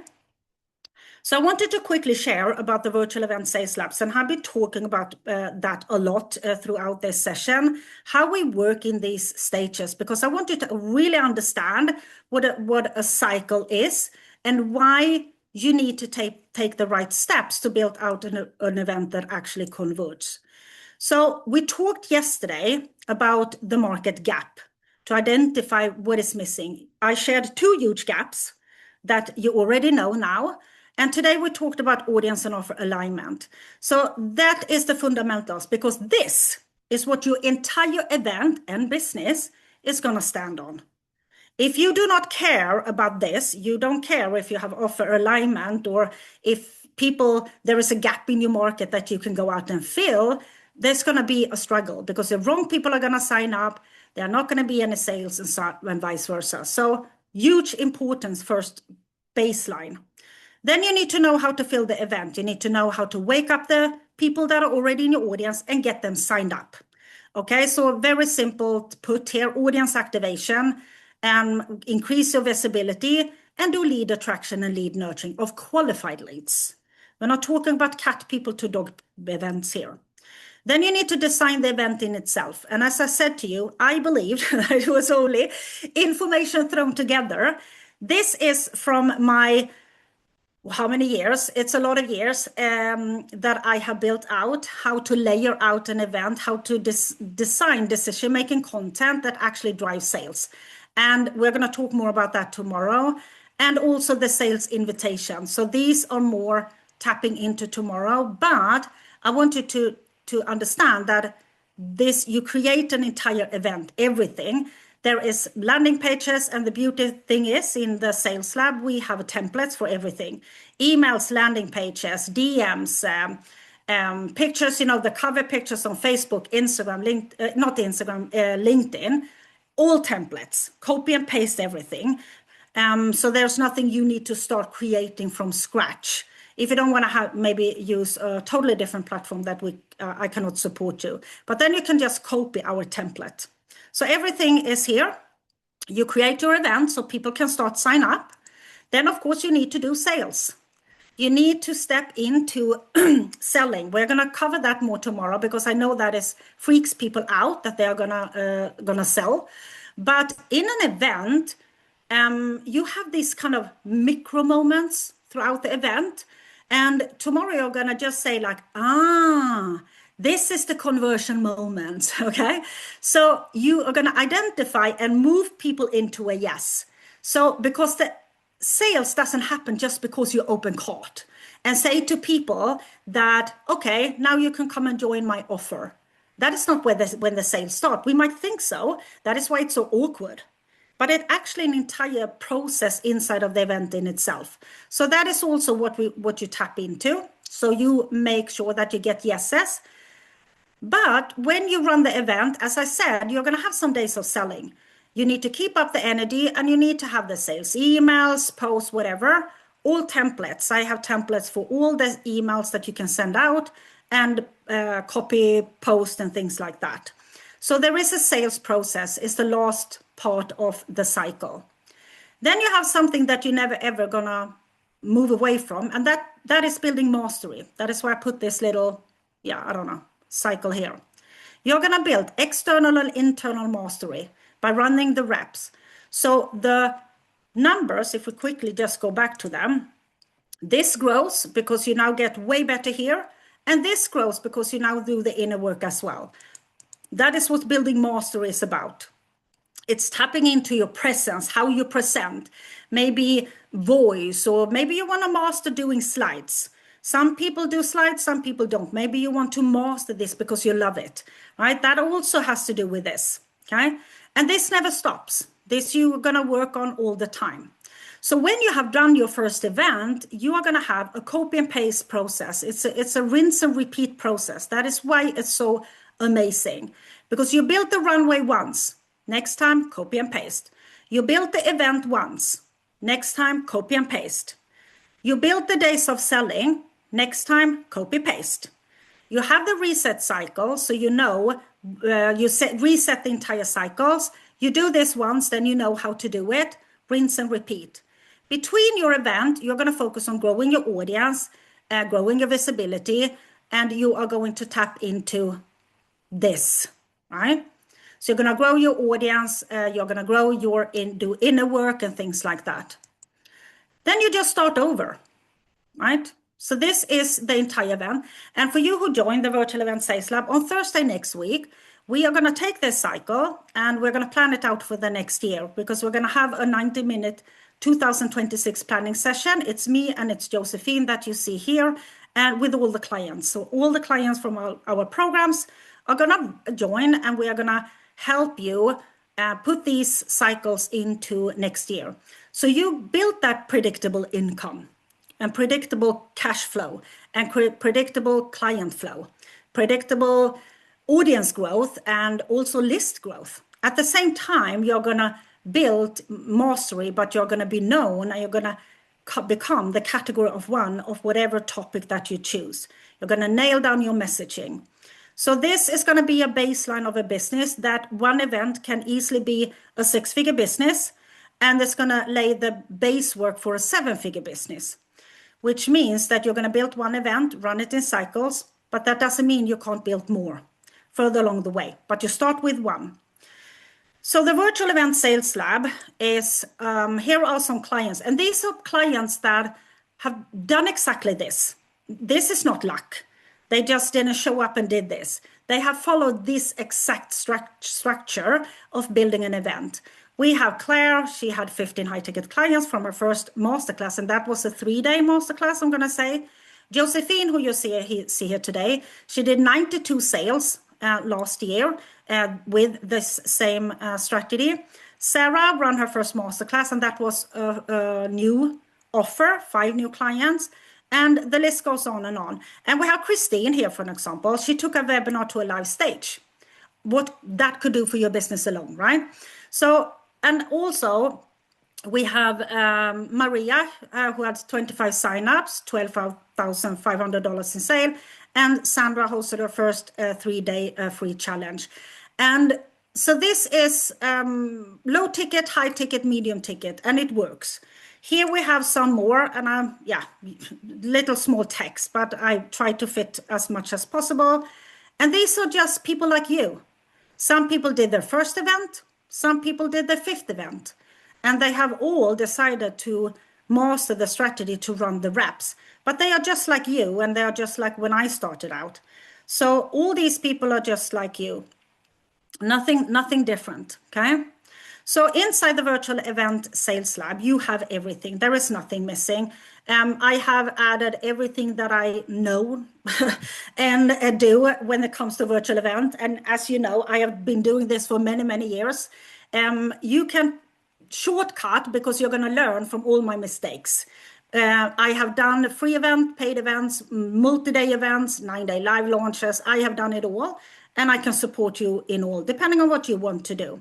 So I wanted to quickly share about the virtual event sales labs, and I've been talking about that a lot throughout this session, how we work in these stages, because I want you to really understand what a cycle is and why you need to take the right steps to build out an event that actually converts. So we talked yesterday about the market gap to identify what is missing. I shared 2 huge gaps that you already know now. And today we talked about audience and offer alignment. So that is the fundamentals, because this is what your entire event and business is going to stand on. If you do not care about this, you don't care if you have offer alignment or if there is a gap in your market that you can go out and fill, there's going to be a struggle, because the wrong people are going to sign up. There are not going to be any sales and vice versa. So huge importance, first baseline. Then you need to know how to fill the event. You need to know how to wake up the people that are already in your audience and get them signed up. Okay, so very simple to put here, audience activation, and increase your visibility, and do lead attraction and lead nurturing of qualified leads. We're not talking about cat people to dog events here. Then you need to design the event in itself. And as I said to you, I believed that it was only information thrown together. This is from my, how many years? It's a lot of years that I have built out how to layer out an event, how to design decision-making content that actually drives sales. And we're going to talk more about that tomorrow. And also the sales invitation. So these are more tapping into tomorrow. But I want you to understand that you create an entire event, everything. There is landing pages, and the beauty thing is in the sales lab, we have templates for everything. Emails, landing pages, DMs, pictures, the cover pictures on Facebook, Instagram, LinkedIn, all templates, copy and paste everything. So there's nothing you need to start creating from scratch. If you don't want to maybe use a totally different platform that I cannot support you. But then you can just copy our template. So everything is here. You create your event so people can start sign up. Then, of course, you need to do sales. You need to step into selling. We're going to cover that more tomorrow, because I know that freaks people out that they are gonna sell. But in an event, you have these kind of micro moments throughout the event. And tomorrow you're going to just say like, this is the conversion moment, okay? So you are going to identify and move people into a yes. So because the sales doesn't happen just because you open cart and say to people that, okay, now you can come and join my offer. That is not when the sales start. We might think so. That is why it's so awkward. But it's actually an entire process inside of the event in itself. So that is also what you tap into. So you make sure that you get yeses. But when you run the event, as I said, you're going to have some days of selling. You need to keep up the energy, and you need to have the sales emails, posts, whatever, all templates. I have templates for all the emails that you can send out, and copy, post, and things like that. So there is a sales process. It's the last part of the cycle. Then you have something that you're never ever gonna move away from, and that is building mastery. That is why I put this little, cycle here. You're gonna build external and internal mastery by running the reps. So the numbers, if we quickly just go back to them, this grows because you now get way better here, and this grows because you now do the inner work as well. That is what building mastery is about. It's tapping into your presence, how you present, maybe voice, or maybe you want to master doing slides. Some people do slides, some people don't. Maybe you want to master this because you love it, right? That also has to do with this, okay? And this never stops. This you're going to work on all the time. So when you have done your first event, you are going to have a copy and paste process. It's a rinse and repeat process. That is why it's so amazing, because you built the runway once. Next time, copy and paste. You built the event once. Next time, copy and paste. You built the days of selling. Next time, copy paste. You have the reset cycle, so you know reset the entire cycles. You do this once, then you know how to do it. Rinse and repeat. Between your event, you're going to focus on growing your audience, growing your visibility, and you are going to tap into this, right? So you're going to grow your audience, you're going to grow your do inner work and things like that. Then you just start over, right? So this is the entire event. And for you who joined the Virtual Event Sales Lab on Thursday next week, we are going to take this cycle and we're going to plan it out for the next year, because we're going to have a 90-minute 2026 planning session. It's me and it's Josephine that you see here, and with all the clients. So all the clients from our programs are going to join, and we are going to help you put these cycles into next year. So you build that predictable income and predictable cash flow and predictable client flow, predictable audience growth, and also list growth. At the same time, you're going to build mastery, but you're going to be known, and you're going to become the category of one of whatever topic that you choose. You're going to nail down your messaging. So this is going to be a baseline of a business that one event can easily be a 6-figure business, and it's going to lay the base work for a 7-figure business, which means that you're going to build one event, run it in cycles, but that doesn't mean you can't build more further along the way, but you start with one. So the Virtual Event Sales Lab is, here are some clients, and these are clients that have done exactly this. This is not luck. They just didn't show up and did this. They have followed this exact structure of building an event. We have Claire. She had 15 high-ticket clients from her first masterclass, and that was a 3-day masterclass, I'm going to say. Josephine, who you see here today, she did 92 sales last year with this same strategy. Sarah ran her first masterclass, and that was a new offer, 5 new clients. And the list goes on and on. And we have Christine here, for an example. She took a webinar to a live stage. What that could do for your business alone, right? So, and also we have Maria, who had 25 signups, $12,500 in sale. And Sandra hosted her first 3-day free challenge. And so this is low ticket, high ticket, medium ticket, and it works. Here we have some more, and little small text, but I try to fit as much as possible. And these are just people like you. Some people did their first event, some people did their 5th event, and they have all decided to master the strategy to run the reps. But they are just like you, and they are just like when I started out. So all these people are just like you. Nothing different, okay? So inside the Virtual Event Sales Lab, you have everything. There is nothing missing. I have added everything that I know and do when it comes to virtual event. And as you know, I have been doing this for many, many years. You can shortcut because you're going to learn from all my mistakes. I have done free event, paid events, multi-day events, 9-day live launches. I have done it all, and I can support you in all, depending on what you want to do.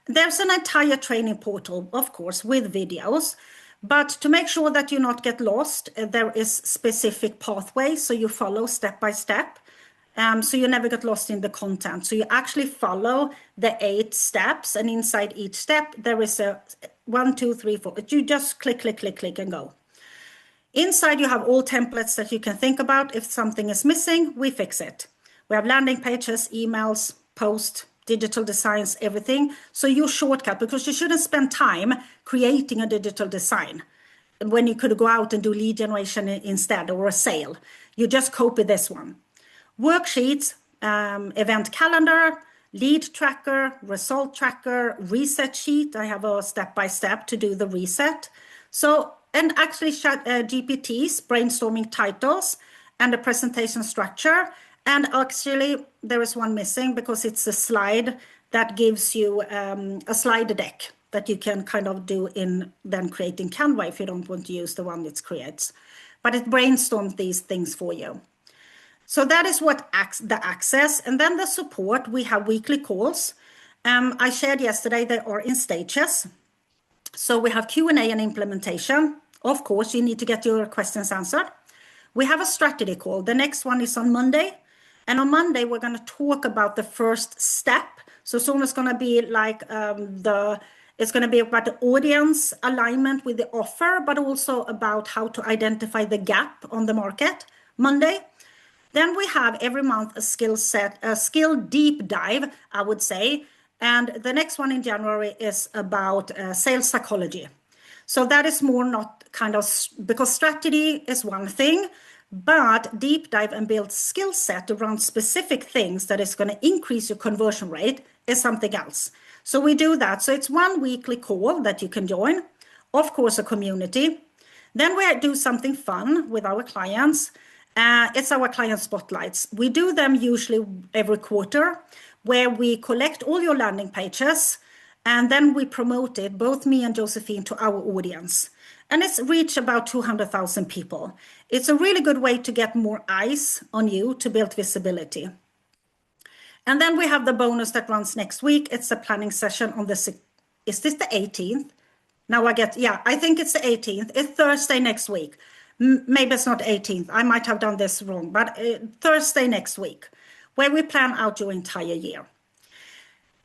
There's an entire training portal, of course, with videos, but to make sure that you not get lost, there is specific pathways, so you follow step by step, so you never get lost in the content. So you actually follow the 8 steps, and inside each step, there is a 1, 2, 3, 4. You just click, and go. Inside, you have all templates that you can think about. If something is missing, we fix it. We have landing pages, emails, posts, digital designs, everything. So you shortcut, because you shouldn't spend time creating a digital design when you could go out and do lead generation instead, or a sale. You just copy this one. Worksheets, event calendar, lead tracker, result tracker, reset sheet. I have a step-by-step to do the reset. So, and actually GPTs, brainstorming titles, and a presentation structure. And actually, there is one missing because it's a slide that gives you a slide deck that you can kind of do in then creating Canva if you don't want to use the one it creates. But it brainstorms these things for you. So that is what the access. And then the support, we have weekly calls. I shared yesterday they are in stages. So we have Q&A and implementation. Of course, you need to get your questions answered. We have a strategy call. The next one is on Monday. And on Monday, we're going to talk about the first step So soon it's going to be like it's going to be about the audience alignment with the offer, but also about how to identify the gap on the market, Monday. Then we have every month a skill deep dive, I would say. And the next one in January is about sales psychology. So that is more not kind of, because strategy is one thing, but deep dive and build skill set around specific things that is going to increase your conversion rate is something else. So we do that. So it's one weekly call that you can join, of course, a community. Then we do something fun with our clients. It's our client spotlights. We do them usually every quarter, where we collect all your landing pages, and then we promote it, both me and Josephine, to our audience. And it's reached about 200,000 people. It's a really good way to get more eyes on you to build visibility. And then we have the bonus that runs next week. It's a planning session on is this the 18th? Now I think it's the 18th. It's Thursday next week. Maybe it's not 18th. I might have done this wrong, but Thursday next week, where we plan out your entire year.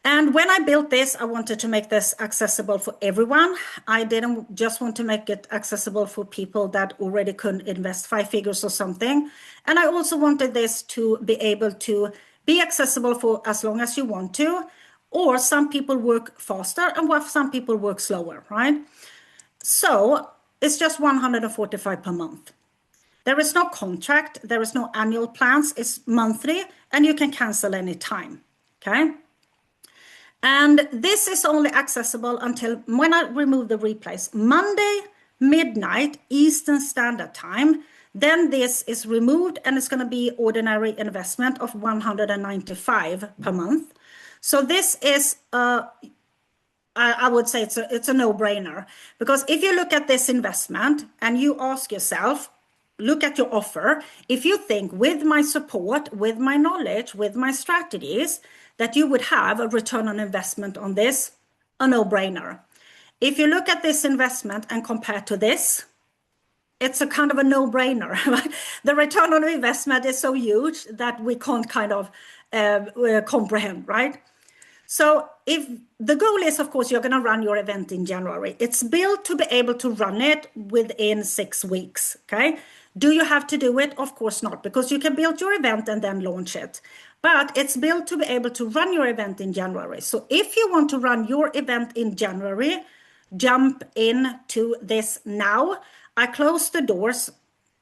And when I built this, I wanted to make this accessible for everyone. I didn't just want to make it accessible for people that already couldn't invest 5 figures or something. And I also wanted this to be able to be accessible for as long as you want to, or some people work faster and some people work slower, right? So it's just 145 per month. There is no contract, there is no annual plans, it's monthly, and you can cancel anytime, okay? And this is only accessible until when I remove the replays, Monday, midnight, Eastern Standard Time. Then this is removed and it's going to be ordinary investment of 195 per month. So this is, I would say it's a no-brainer, because if you look at this investment and you ask yourself, look at your offer, if you think with my support, with my knowledge, with my strategies, that you would have a return on investment on this, a no-brainer. If you look at this investment and compare to this, it's a kind of a no-brainer. The return on investment is so huge that we can't kind of comprehend, right? So if the goal is, of course, you're going to run your event in January. It's built to be able to run it within 6 weeks, okay? Do you have to do it? Of course not, because you can build your event and then launch it. But it's built to be able to run your event in January. So if you want to run your event in January, jump into this now. I close the doors,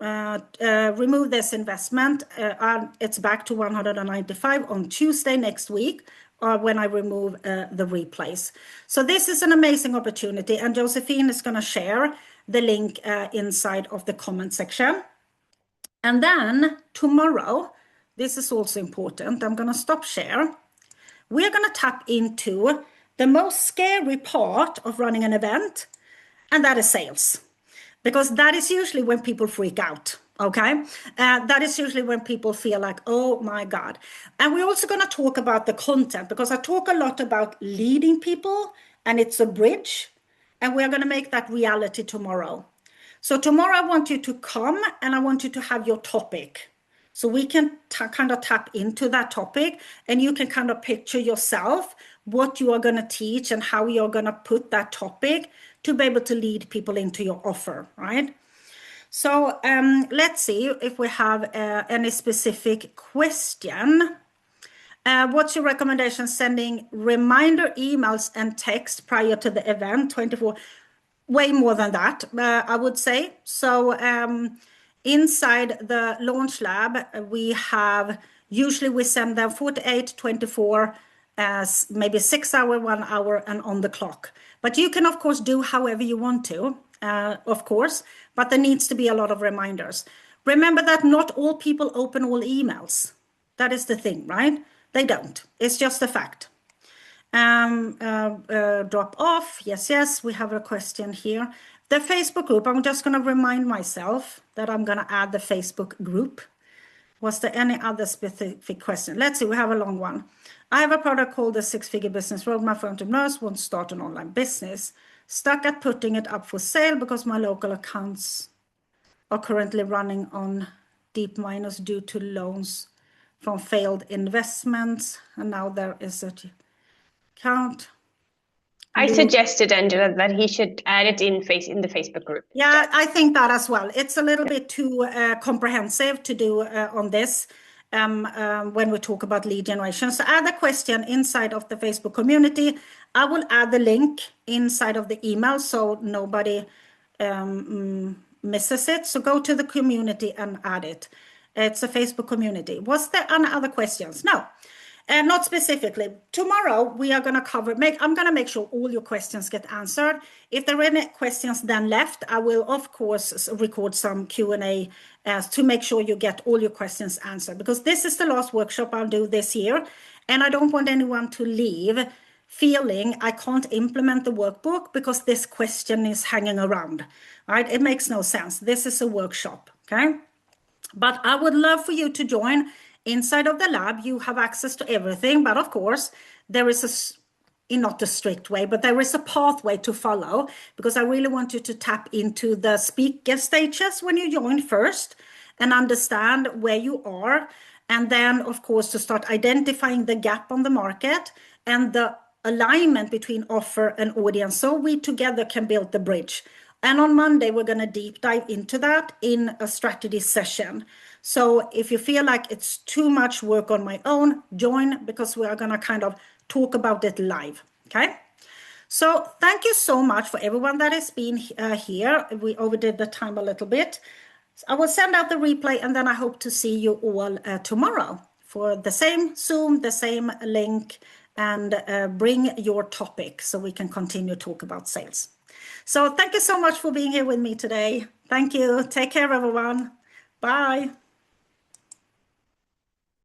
remove this investment. It's back to 195 on Tuesday next week, when I remove the replays. So this is an amazing opportunity, and Josephine is going to share the link inside of the comment section. And then tomorrow, this is also important, I'm going to stop share. We're going to tap into the most scary part of running an event, and that is sales. Because that is usually when people freak out, okay? That is usually when people feel like, oh my God. And we're also going to talk about the content, because I talk a lot about leading people, and it's a bridge, and we're going to make that reality tomorrow. So tomorrow I want you to come, and I want you to have your topic. So we can kind of tap into that topic, and you can kind of picture yourself what you are going to teach and how you're going to put that topic to be able to lead people into your offer, right? So let's see if we have any specific question. What's your recommendation? Sending reminder emails and text prior to the event, 24, way more than that, I would say. So inside the launch lab, usually we send them 48, 24, maybe 6 hour, 1 hour, and on the clock. But you can, of course, do however you want to, of course, but there needs to be a lot of reminders. Remember that not all people open all emails. That is the thing, right? They don't. It's just a fact. Drop off. Yes, we have a question here. The Facebook group, I'm just going to remind myself that I'm going to add the Facebook group. Was there any other specific question? Let's see, we have a long one. I have a product called the 6-Figure Business Roadmap for Entrepreneurs, want to start an online business. Stuck at putting it up for sale because my local accounts are currently running on deep minus due to loans from failed investments. And now there is a... Count. I suggested, Angela, that he should add it in the Facebook group. Yeah, I think that as well. It's a little bit too comprehensive to do on this when we talk about lead generation. So add the question inside of the Facebook community. I will add the link inside of the email so nobody misses it. So go to the community and add it. It's a Facebook community. Was there any other questions? No. Not specifically. Tomorrow we are going to I'm going to make sure all your questions get answered. If there are any questions then left, I will of course record some Q&A to make sure you get all your questions answered, because this is the last workshop I'll do this year, and I don't want anyone to leave feeling I can't implement the workbook because this question is hanging around. Right? It makes no sense. This is a workshop, okay? But I would love for you to join. Inside of the lab, you have access to everything, but of course, there is in not a strict way, but there is a pathway to follow, because I really want you to tap into the speaker stages when you join first and understand where you are. And then, of course, to start identifying the gap on the market and the alignment between offer and audience, so we together can build the bridge. And on Monday, we're going to deep dive into that in a strategy session. So if you feel like it's too much work on my own, join, because we are going to kind of talk about it live. Okay. So thank you so much for everyone that has been here. We overdid the time a little bit. I will send out the replay, and then I hope to see you all tomorrow for the same Zoom, the same link, and bring your topic so we can continue to talk about sales. So thank you so much for being here with me today. Thank you. Take care, everyone. Bye.